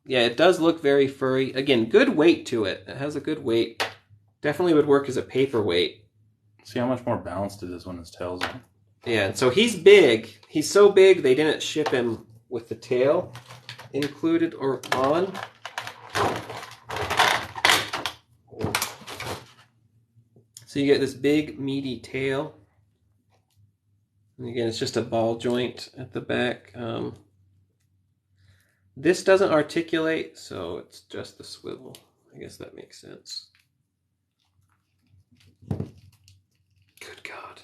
yeah, it does look very furry. Again, good weight to it. It has a good weight. Definitely would work as a paperweight. See how much more balanced it is when his tail's in. Yeah, and so he's big. He's so big they didn't ship him with the tail included or on. So you get this big meaty tail. And again, it's just a ball joint at the back. This doesn't articulate, so it's just the swivel. I guess that makes sense. Good God.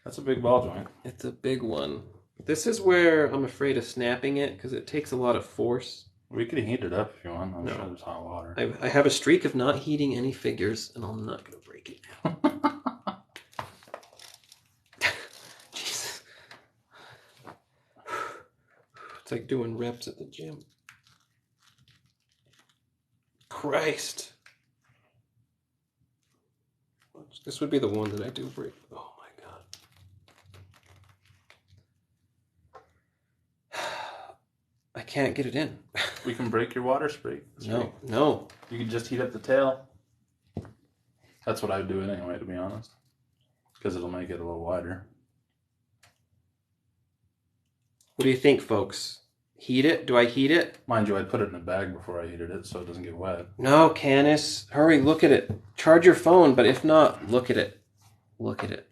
That's a big ball joint. It's a big one. This is where I'm afraid of snapping it because it takes a lot of force. We could heat it up if you want. I'm sure there's hot water. I have a streak of not heating any figures, and I'm not going to break it now. Jesus. It's like doing reps at the gym. Christ. This would be the one that I do break. Oh my God. I can't get it in. We can break your water spray. No. You can just heat up the tail. That's what I would do it anyway, to be honest. Because it'll make it a little wider. What do you think, folks? Heat it? Do I heat it? Mind you, I'd put it in a bag before I heated it so it doesn't get wet. No, Canis. Hurry, look at it. Charge your phone, but if not, look at it. Look at it.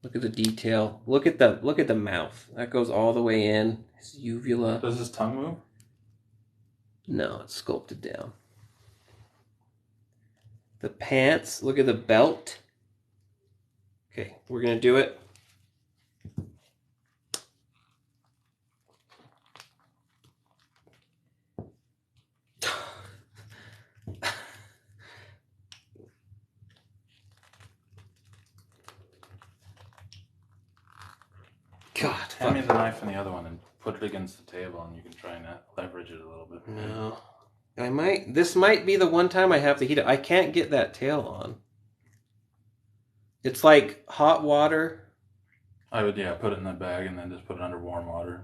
Look at the detail. Look at the mouth. That goes all the way in. His uvula. Does his tongue move? No, it's sculpted down. The pants. Look at the belt. Okay, we're going to do it. God, Hand me the knife and the other one and put it against the table and you can try and leverage it a little bit. No. This might be the one time I have to heat it. I can't get that tail on. It's like hot water. I would, put it in the bag and then just put it under warm water.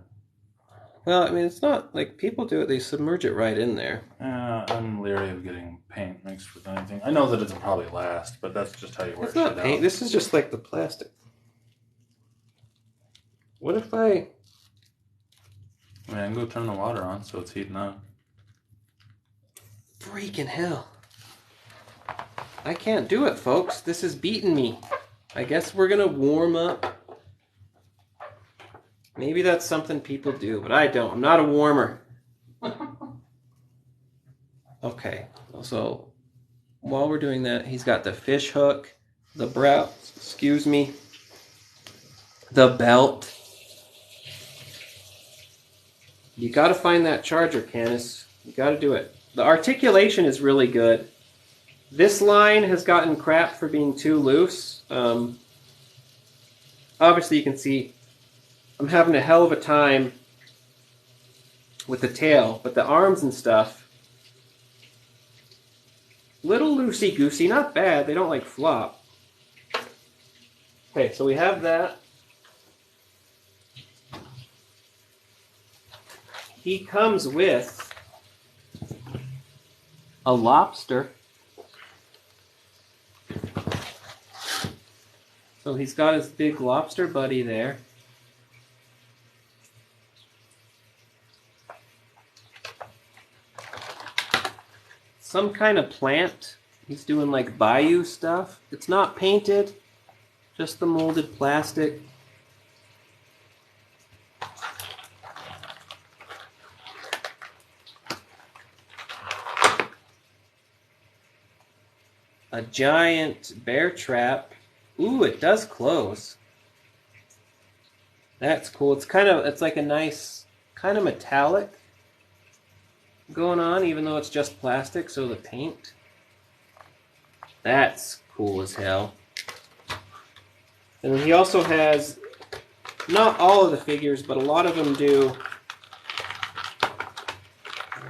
Well, I mean, it's not like people do it. They submerge it right in there. I'm leery of getting paint mixed with anything. I know that it'll probably last, but that's just how you work It's not paint. This is just like the plastic. What if I can go turn the water on so it's heating up. Freaking hell. I can't do it, folks. This is beating me. I guess we're going to warm up. Maybe that's something people do, but I don't. I'm not a warmer. Okay. So while we're doing that, he's got the fish hook, the the belt. You got to find that charger, Candace. You got to do it. The articulation is really good. This line has gotten crap for being too loose. Obviously, you can see I'm having a hell of a time with the tail, but the arms and stuff, little loosey-goosey, not bad. They don't like flop. Okay, so we have that. He comes with a lobster. So he's got his big lobster buddy there. Some kind of plant. He's doing like bayou stuff. It's not painted, just the molded plastic. A giant bear trap. Ooh, it does close. That's cool. It's like a nice kind of metallic going on, even though it's just plastic, so the paint. That's cool as hell. And then he also has, not all of the figures, but a lot of them do.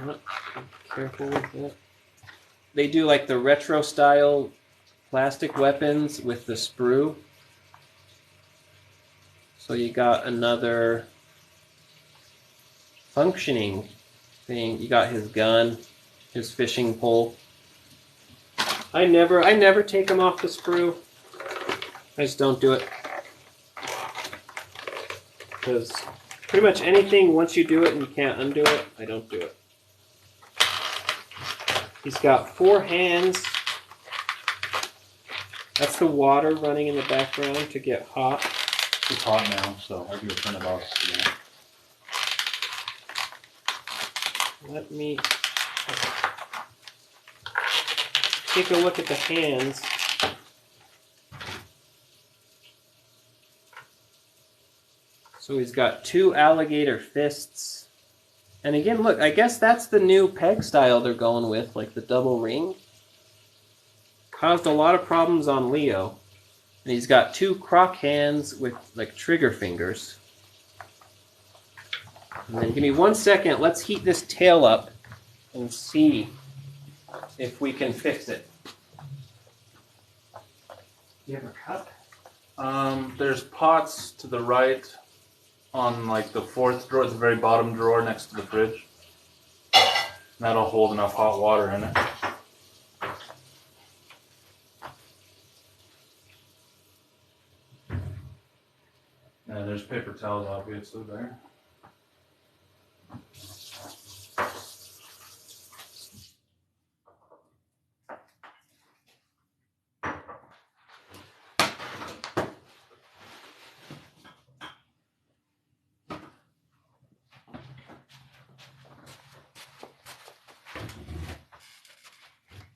Be careful with that. They do like the retro style plastic weapons with the sprue. So you got another functioning thing. You got his gun, his fishing pole. I never take them off the sprue. I just don't do it. Because pretty much anything, once you do it and you can't undo it, I don't do it. He's got 4 hands. That's the water running in the background to get hot. It's hot now, so I can go turn it off. Let me take a look at the hands. So he's got 2 alligator fists. And again, look, I guess that's the new peg style they're going with, like the double ring. Caused a lot of problems on Leo. And he's got 2 croc hands with like trigger fingers. And then give me 1 second, let's heat this tail up and see if we can fix it. You have a cup? There's pots to the right on like the 4th drawer, the very bottom drawer next to the fridge. That'll hold enough hot water in it. Yeah, there's paper towels obviously there.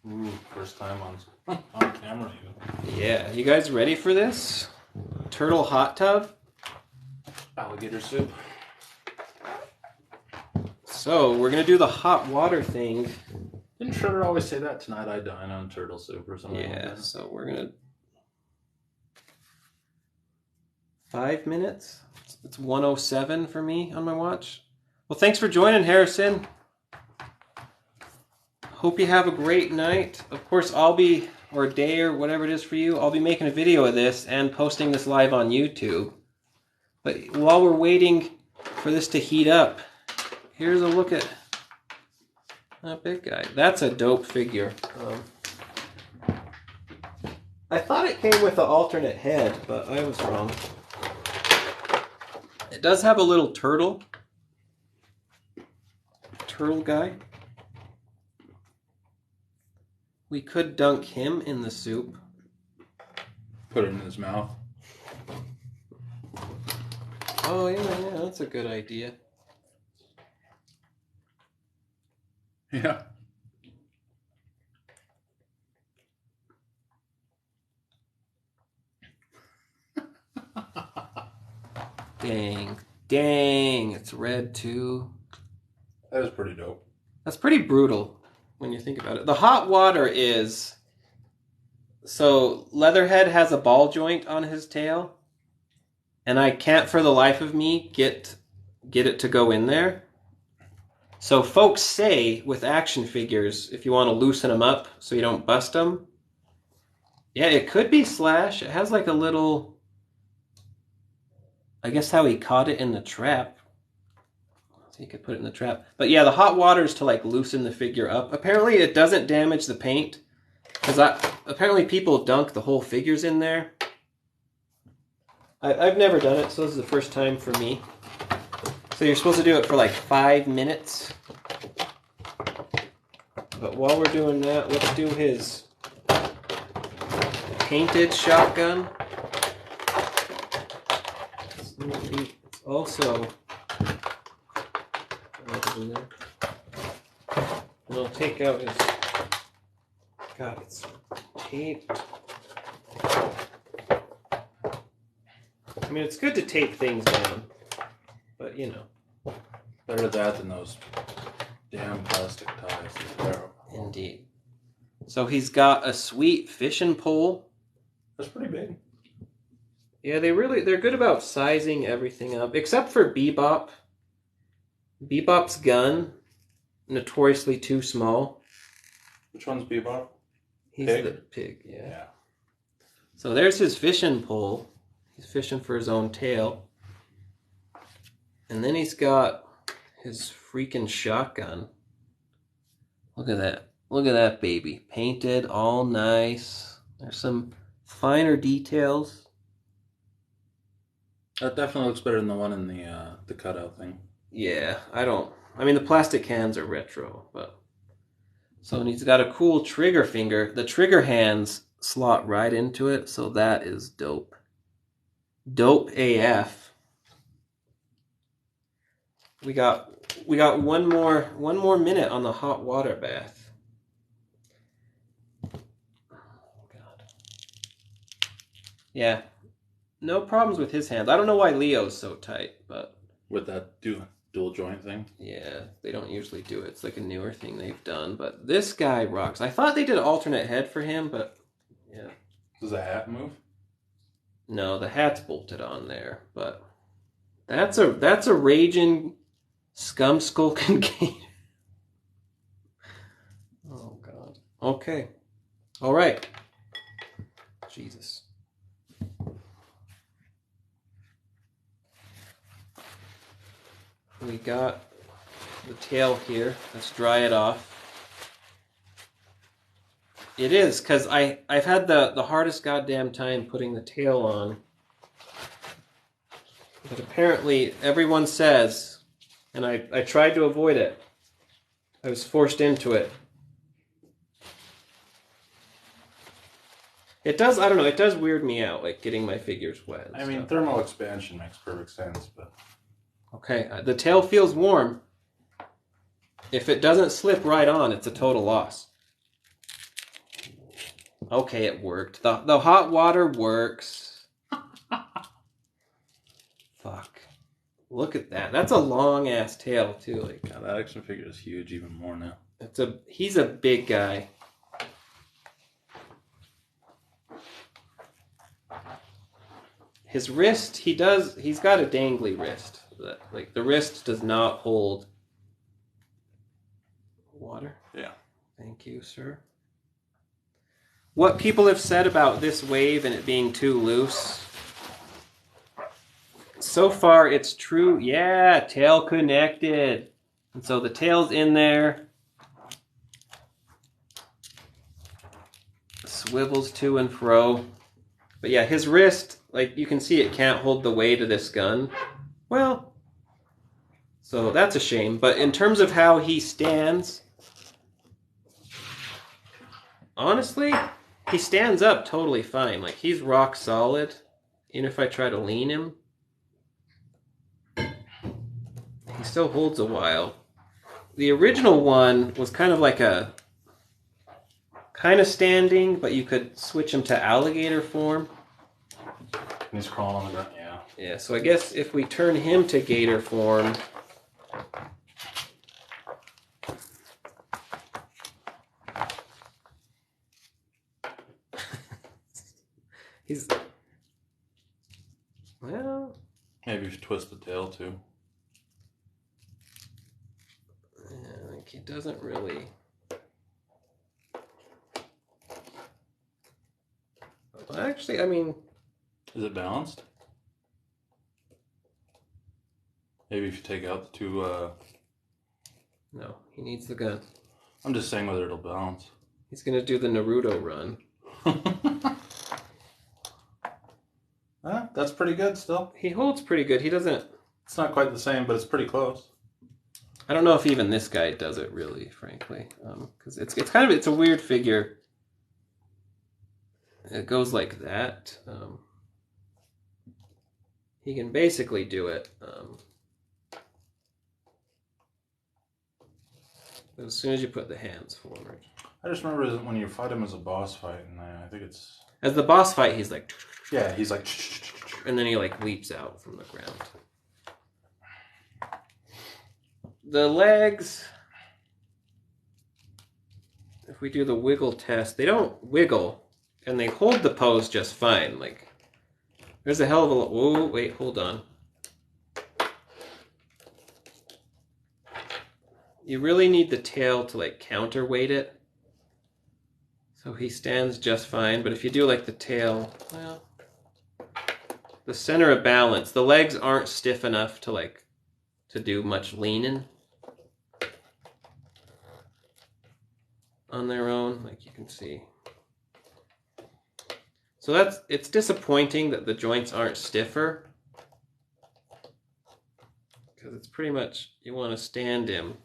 Ooh, first time on camera even. Yeah, you guys ready for this? Turtle hot tub? Alligator soup. So, we're going to do the hot water thing. Didn't Shredder always say that? Tonight I dine on turtle soup or something like Yeah, that? so we're going to... 5 minutes? It's 1:07 for me on my watch. Well, thanks for joining, Harrison. Hope you have a great night. Of course, I'll be, or a day or whatever it is for you, I'll be making a video of this and posting this live on YouTube. But while we're waiting for this to heat up, here's a look at that big guy. That's a dope figure. I thought it came with an alternate head, but I was wrong. It does have a little turtle guy. We could dunk him in the soup. Put it in his mouth. Oh, yeah, that's a good idea. Yeah. Dang, it's red too. That is pretty dope. That's pretty brutal when you think about it. The hot water is... So, Leatherhead has a ball joint on his tail, and I can't for the life of me get it to go in there. So folks say with action figures, if you want to loosen them up so you don't bust them, yeah, it could be Slash. It has like a little... I guess how he caught it in the trap. So he could put it in the trap. But yeah, the hot water is to like loosen the figure up. Apparently it doesn't damage the paint. Because apparently people dunk the whole figures in there. I've never done it, so this is the first time for me. So you're supposed to do it for like 5 minutes. But while we're doing that, let's do his painted shotgun. It's also... And I'll take out his... God, it's taped. I mean, it's good to tape things down, but you know. Better that than those damn plastic ties. It's terrible. Indeed. So he's got a sweet fishing pole. That's pretty big. Yeah, they're good about sizing everything up, except for Bebop. Bebop's gun, notoriously too small. Which one's Bebop? He's Pig? the pig, yeah. Yeah. So there's his fishing pole. He's fishing for his own tail. And then he's got his freaking shotgun. Look at that. Look at that baby. Painted, all nice. There's some finer details. That definitely looks better than the one in the cutout thing. Yeah, I mean, the plastic hands are retro, but... So and he's got a cool trigger finger. The trigger hands slot right into it, so that is dope. Dope AF. We got one more minute on the hot water bath. Oh God. Yeah. No problems with his hands. I don't know why Leo's so tight, but With that dual joint thing? yeah, they don't usually do it. It's like a newer thing they've done, but this guy rocks. I thought they did an alternate head for him, but yeah. Does the hat move? No, the hat's bolted on there, but that's a raging scum skull gator. Oh God. Okay. All right. Jesus. We got the tail here. Let's dry it off. It is, because I've had the hardest goddamn time putting the tail on. But apparently everyone says, and I tried to avoid it. I was forced into it. It does, I don't know, it does weird me out, like getting my figures wet. I mean, thermal expansion makes perfect sense, but... Okay, the tail feels warm. If it doesn't slip right on, it's a total loss. Okay, it worked. The hot water works. Fuck. Look at that. That's a long ass tail too. Like, God, that action figure is huge even more now. He's a big guy. his wrist, he's got a dangly wrist. Like the wrist does not hold water. Yeah. Thank you, sir. What people have said about this wave and it being too loose. So far, it's true. Yeah, tail connected. And so the tail's in there. Swivels to and fro. But yeah, his wrist, like you can see it can't hold the weight of this gun. Well, so that's a shame. But in terms of how he stands, honestly, he stands up totally fine. Like he's rock solid. Even if I try to lean him, he still holds a while. The original one was kind of like a kind of standing, but you could switch him to alligator form. He's crawling on the ground, yeah. Yeah, so I guess if we turn him to gator form, he's, well, maybe if you twist the tail too. yeah, like he doesn't really. Well, actually, I mean, is it balanced? Maybe if you take out the two. No, he needs the gun. I'm just saying whether it'll balance. He's gonna do the Naruto run. That's pretty good still. He holds pretty good. He doesn't. It's not quite the same, but it's pretty close. I don't know if even this guy does it really, frankly, because it's kind of it's a weird figure. It goes like that. He can basically do it. As soon as you put the hands forward. I just remember when you fight him as a boss fight, and I think it's... As the boss fight, he's like... Yeah, he's like... And then he like leaps out from the ground. The legs... If we do the wiggle test, they don't wiggle, and they hold the pose just fine. Like, there's a hell of a... Whoa, wait, hold on. You really need the tail to like counterweight it. So he stands just fine, but if you do like the tail, well, the center of balance, the legs aren't stiff enough to like to do much leaning on their own, like you can see. So it's disappointing that the joints aren't stiffer, because it's pretty much, you want to stand him.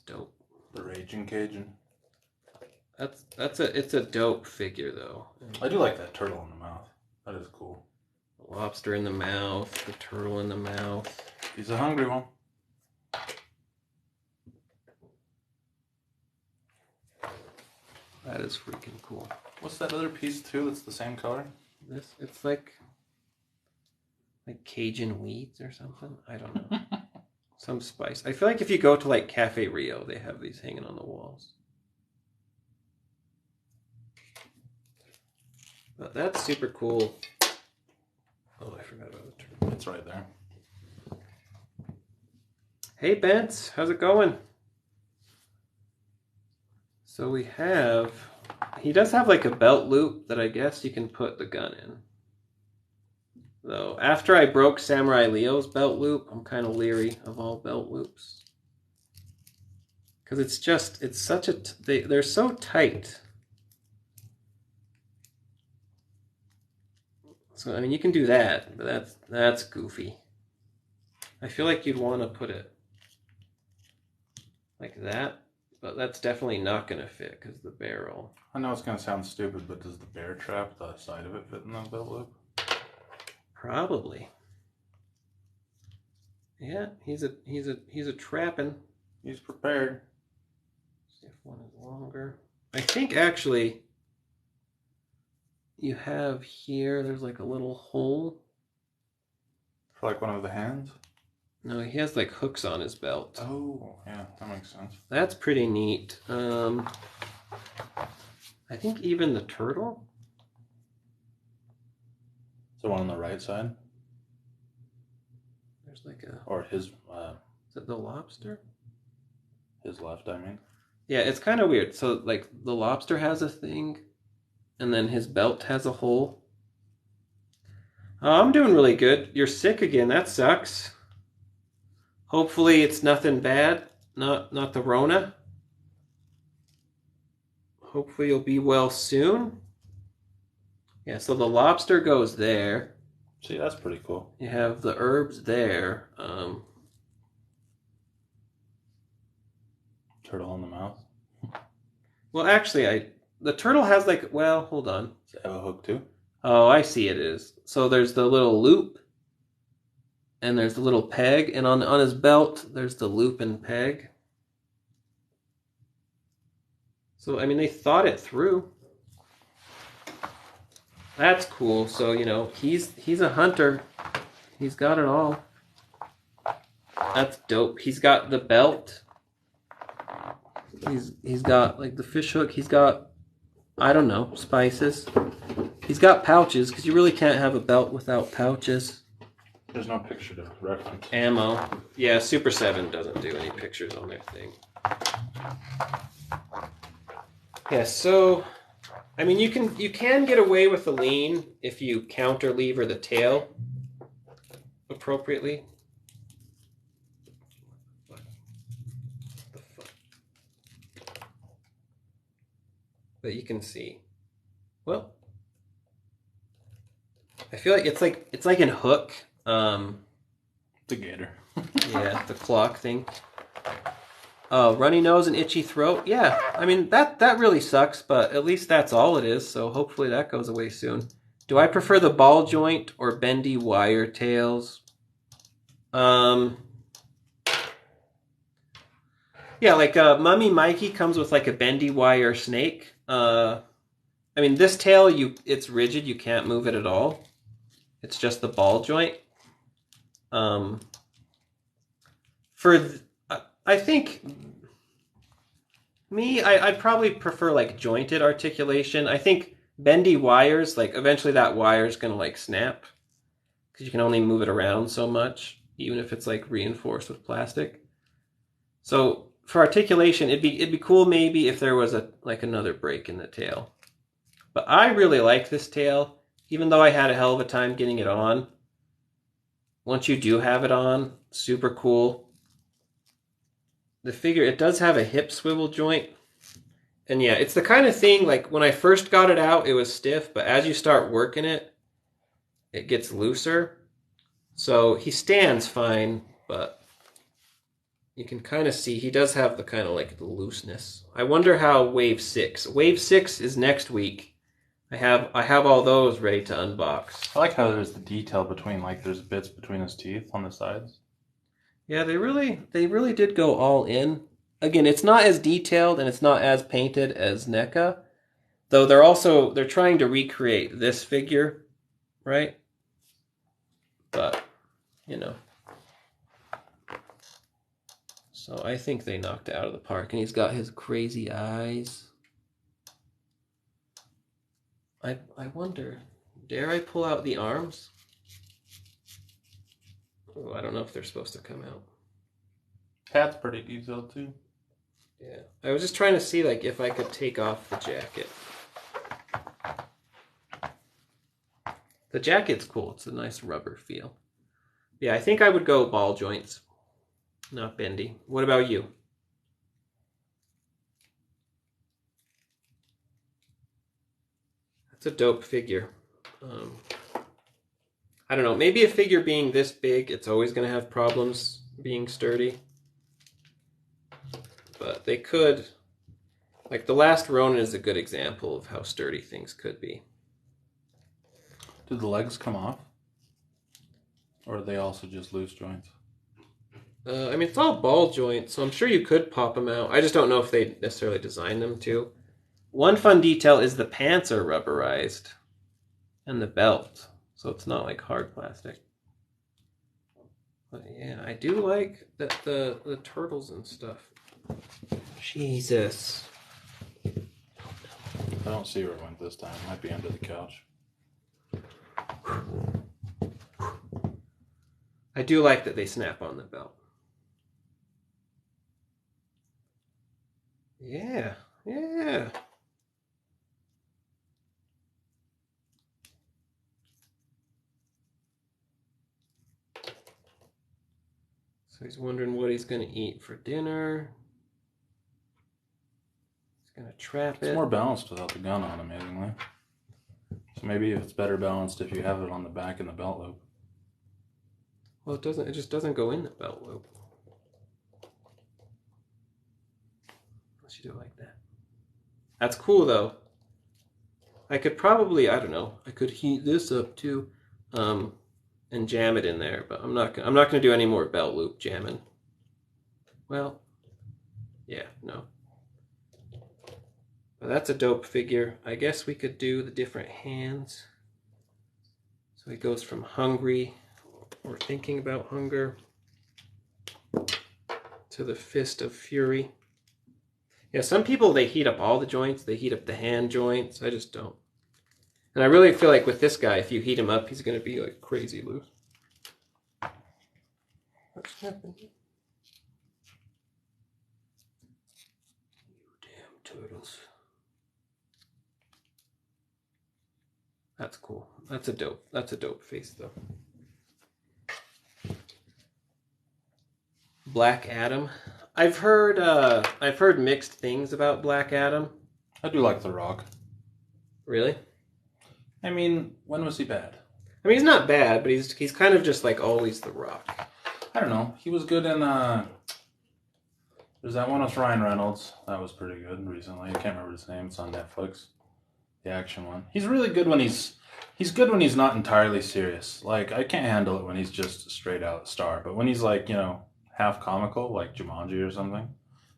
Dope. The Raging Cajun. It's a dope figure though. I do like that turtle in the mouth. That is cool. The lobster in the mouth, the turtle in the mouth. He's a hungry one. That is freaking cool. What's that other piece too that's the same color? It's like Cajun weeds or something. I don't know. Some spice. I feel like if you go to like Cafe Rio, they have these hanging on the walls. But that's super cool. Oh, I forgot about the turtle. It's right there. Hey, Bents. How's it going? So we have... He does have like a belt loop that I guess you can put the gun in. Though, after I broke Samurai Leo's belt loop, I'm kind of leery of all belt loops. Because it's such a... They're so tight. So, I mean, you can do that, but that's goofy. I feel like you'd want to put it like that, but that's definitely not going to fit because the barrel... I know it's going to sound stupid, but does the bear trap, the side of it, fit in the belt loop? Probably. Yeah, he's a trapping. He's prepared. See if one is longer. I think actually you have here, there's like a little hole. For like one of the hands? No, he has like hooks on his belt. Oh, yeah, that makes sense. That's pretty neat. I think even the turtle. The one on the right side? There's like a... Or his... is it the lobster? His left, I mean. Yeah, it's kind of weird. So, like, the lobster has a thing, and then his belt has a hole. Oh, I'm doing really good. You're sick again. That sucks. Hopefully it's nothing bad. Not the Rona. Hopefully you'll be well soon. Yeah, so the lobster goes there. See, that's pretty cool. You have the herbs there. Turtle in the mouth. Well, actually, the turtle has like, well, hold on. Does it have a hook too? Oh, I see it is. So there's the little loop, and there's the little peg, and on his belt, there's the loop and peg. So, I mean, they thought it through. That's cool. So, you know, he's a hunter. He's got it all. That's dope. He's got the belt. He's got like the fish hook. He's got, I don't know, spices. He's got pouches, because you really can't have a belt without pouches. There's no picture to reference. Ammo. Yeah, Super7 doesn't do any pictures on their thing. Yeah, so I mean you can get away with the lean if you counter lever the tail appropriately. But you can see. Well, I feel like it's like an hook. The gator. Yeah, the clock thing. Runny nose and itchy throat. Yeah, I mean, that really sucks, but at least that's all it is, so hopefully that goes away soon. Do I prefer the ball joint or bendy wire tails? Yeah, like Mummy Mikey comes with like a bendy wire snake. I mean, this tail, it's rigid, you can't move it at all. It's just the ball joint. I think I'd probably prefer like jointed articulation. I think bendy wires, like eventually that wire is gonna like snap because you can only move it around so much, even if it's like reinforced with plastic. So for articulation, it'd be cool maybe if there was another break in the tail. But I really like this tail, even though I had a hell of a time getting it on. Once you do have it on, super cool. The figure, it does have a hip swivel joint. And yeah, it's the kind of thing, like when I first got it out, it was stiff, but as you start working it, it gets looser. So he stands fine, but you can kind of see he does have the kind of like the looseness. I wonder how Wave 6. Wave 6 is next week. I have all those ready to unbox. I like how there's the detail between, like, there's bits between his teeth on the sides. Yeah, they really did go all in. Again, it's not as detailed and it's not as painted as NECA, though they're trying to recreate this figure, right? But, you know. So I think they knocked it out of the park, and he's got his crazy eyes. I wonder, dare I pull out the arms? Oh, I don't know if they're supposed to come out. Hat's pretty detailed too. Yeah, I was just trying to see like if I could take off the jacket. The jacket's cool. It's a nice rubber feel. Yeah, I think I would go ball joints, not bendy. What about you? That's a dope figure. I don't know, maybe a figure being this big, it's always going to have problems being sturdy. But they could, like the last Ronin is a good example of how sturdy things could be. Did the legs come off? Or are they also just loose joints? I mean, it's all ball joints, so I'm sure you could pop them out. I just don't know if they necessarily designed them to. One fun detail is the pants are rubberized. And the belt. So it's not like hard plastic. But yeah, I do like that the turtles and stuff. Jesus. I don't see where it went this time. It might be under the couch. I do like that they snap on the belt. Yeah, yeah. So he's wondering what he's going to eat for dinner. He's going to trap it. It's more balanced without the gun on, amazingly. So maybe it's better balanced if you have it on the back in the belt loop. Well, it doesn't. It just doesn't go in the belt loop. Unless you do it like that. That's cool, though. I could probably, I don't know, I could heat this up too, and jam it in there. But I'm not going to do any more belt loop jamming. Well, yeah, no. But that's a dope figure. I guess we could do the different hands. So he goes from hungry, or thinking about hunger, to the fist of fury. Yeah, some people, they heat up all the joints. They heat up the hand joints. I just don't. And I really feel like with this guy, if you heat him up, he's going to be like crazy loose. What's happening? You damn turtles. That's cool. That's a dope face, though. Black Adam. I've heard mixed things about Black Adam. I do like The Rock. Really? I mean, when was he bad? I mean, he's not bad, but he's kind of just like always The Rock. I don't know. He was good in there's that one with Ryan Reynolds. That was pretty good recently. I can't remember his name. It's on Netflix. The action one. He's really good when he's good when he's not entirely serious. Like, I can't handle it when he's just straight out star. But when he's like, you know, half comical, like Jumanji or something,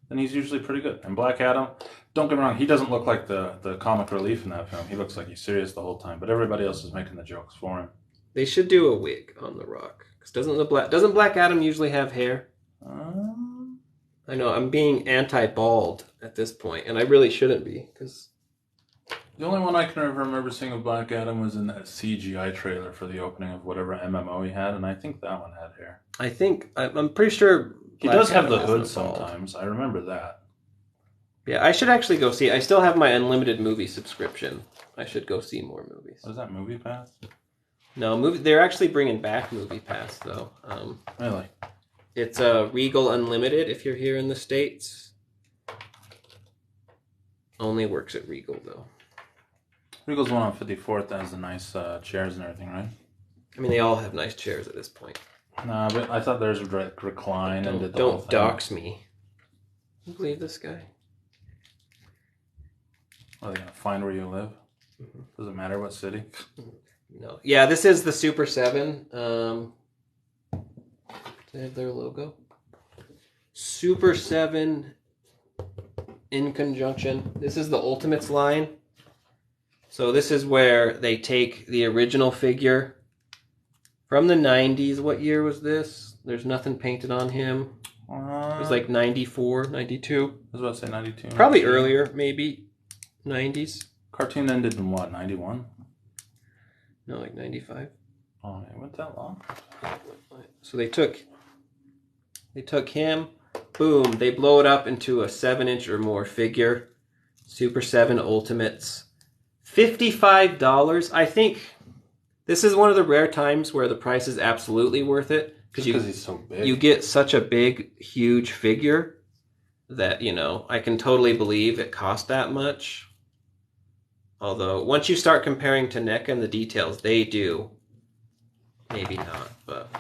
then he's usually pretty good. And Black Adam, don't get me wrong, he doesn't look like the comic relief in that film. He looks like he's serious the whole time, but everybody else is making the jokes for him. They should do a wig on The Rock. Because doesn't Black Adam usually have hair? I know, I'm being anti-bald at this point, and I really shouldn't be, because... The only one I can remember seeing of Black Adam was in that CGI trailer for the opening of whatever MMO he had, and I think that one had hair. I'm pretty sure... He does have the hood sometimes. I remember that. Yeah, I should actually go see... I still have my unlimited movie subscription. I should go see more movies. Was that Movie Pass? No, they're actually bringing back Movie Pass, though. Really? It's Regal Unlimited if you're here in the States. Only works at Regal, though. Regal's one on 54th that has the nice chairs and everything, right? I mean, they all have nice chairs at this point. Nah, but I thought theirs would recline and did the whole thing. Don't dox me. Can you believe this guy? Are they going to find where you live? Mm-hmm. Does it matter what city? No. Yeah, this is the Super 7. They have their logo. Super 7 in conjunction. This is the Ultimates line. So this is where they take the original figure from the 90s. What year was this? There's nothing painted on him. It was like 94, 92. I was about to say 92. Probably earlier, maybe 90s. Cartoon ended in what, 91? No, like 95. Oh, it went that long? So they took him, boom, they blow it up into a 7-inch or more figure. Super 7 Ultimates. $55. I think this is one of the rare times where the price is absolutely worth it. Because he's so big. You get such a big, huge figure that, you know, I can totally believe it cost that much. Although, once you start comparing to NECA and the details, they do. Maybe not, but...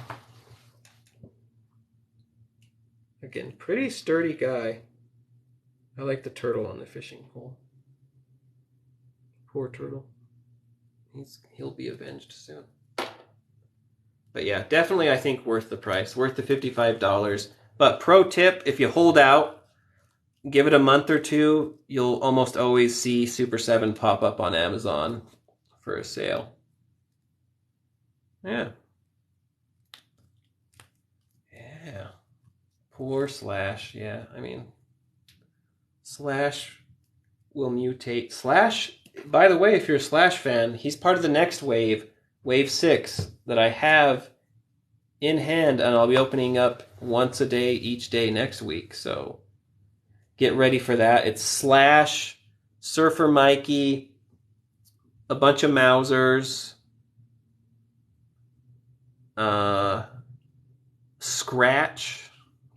Again, pretty sturdy guy. I like the turtle on the fishing pole. Poor turtle. He'll be avenged soon. But yeah, definitely I think worth the price. Worth the $55. But pro tip, if you hold out, give it a month or two, you'll almost always see Super 7 pop up on Amazon for a sale. Yeah. Yeah. Poor Slash. Yeah, I mean, Slash will mutate. Slash, by the way, if you're a Slash fan, he's part of the next wave, Wave 6, that I have in hand, and I'll be opening up once a day, each day next week. So get ready for that. It's Slash, Surfer Mikey, a bunch of Mausers, Scratch.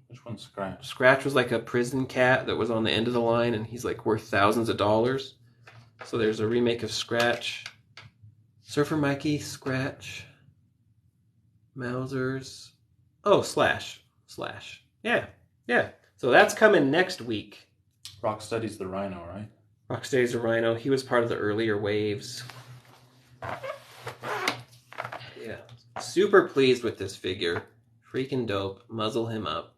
Which one's Scratch? Scratch was like a prison cat that was on the end of the line, and he's like worth thousands of dollars. So there's a remake of Scratch. Surfer Mikey, Scratch, Mausers. Oh, Slash. Yeah. So that's coming next week. Rocksteady's the Rhino, right? Rocksteady's a Rhino. He was part of the earlier waves. Yeah. Super pleased with this figure. Freaking dope. Muzzle him up.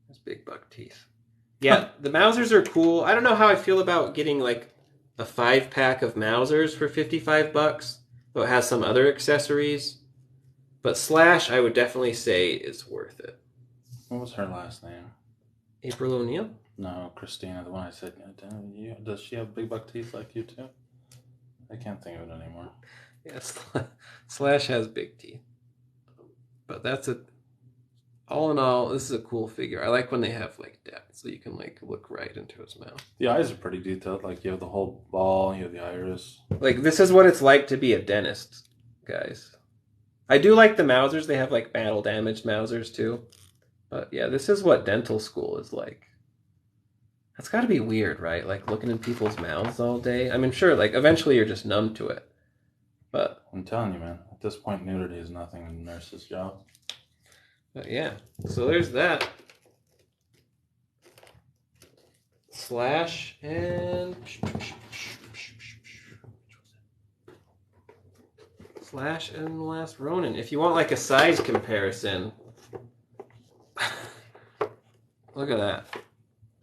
There's big buck teeth. Yeah, the Mausers are cool. I don't know how I feel about getting like a 5-pack of Mausers for $55, though it has some other accessories. But Slash, I would definitely say, is worth it. What was her last name? April O'Neil? No, Christina, the one I said. Does she have big buck teeth like you too? I can't think of it anymore. Yeah, Slash has big teeth. But that's all in all, this is a cool figure. I like when they have like depth, so you can like look right into his mouth. The eyes are pretty detailed. Like you have the whole ball, you have the iris. Like this is what it's like to be a dentist, guys. I do like the Mausers. They have like battle damaged Mausers too. But yeah, this is what dental school is like. That's got to be weird, right? Like looking in people's mouths all day. I mean, sure, like eventually you're just numb to it. But I'm telling you, man, at this point, nudity is nothing in a nurse's job. But yeah, so there's that. Slash and Slash and Last Ronin. If you want like a size comparison, look at that.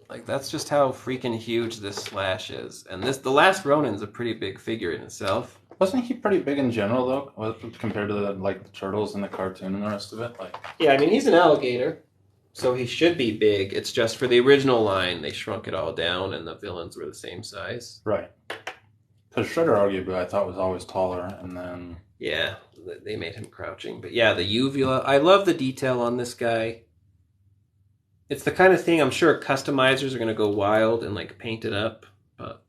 Like that's just how freaking huge this Slash is. And the Last Ronin's a pretty big figure in itself. Wasn't he pretty big in general though, compared to like the turtles in the cartoon and the rest of it? Like, yeah, I mean he's an alligator, so he should be big. It's just for the original line they shrunk it all down, and the villains were the same size. Right. Because Shredder, arguably, I thought was always taller, and then yeah, they made him crouching. But yeah, the uvula. I love the detail on this guy. It's the kind of thing I'm sure customizers are going to go wild and like paint it up. But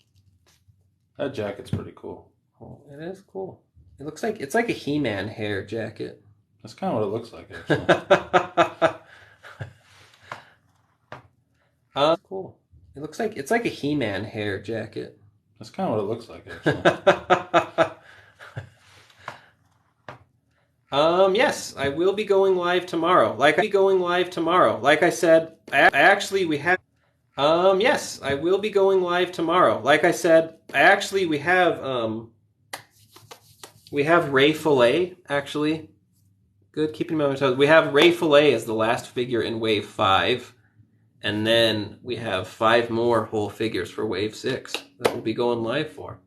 that jacket's pretty cool. Oh, it is cool. It looks like it's like a He-Man hair jacket. That's kind of what it looks like, actually. Cool. It looks like it's like a He-Man hair jacket. That's kind of what it looks like, actually. Yes, I will be going live tomorrow. Like I said, yes, I will be going live tomorrow. Like I said, we have Ray Fillet, actually. Good, keeping me on my toes. We have Ray Fillet as the last figure in Wave 5. And then we have 5 more whole figures for Wave 6 that we'll be going live for.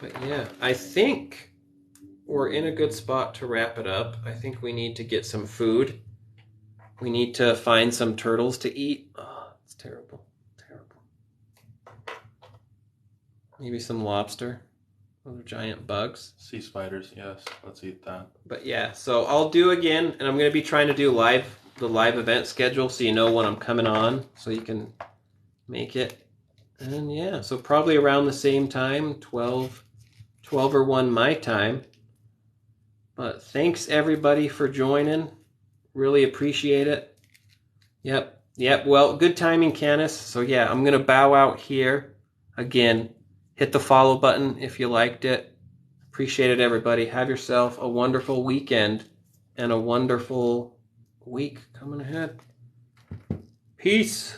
But yeah, I think we're in a good spot to wrap it up. I think we need to get some food. We need to find some turtles to eat. Oh, it's terrible. Terrible. Maybe some lobster. Those are giant bugs. Sea spiders, yes. Let's eat that. But yeah, so I'll do again, and I'm going to be trying to do the live event schedule so you know when I'm coming on, so you can make it. And yeah, so probably around the same time, 12 or 1 my time. But thanks everybody for joining. Really appreciate it. Yep. Well, good timing, Canis. So yeah, I'm going to bow out here. Again, hit the follow button if you liked it. Appreciate it, everybody. Have yourself a wonderful weekend and a wonderful week coming ahead. Peace.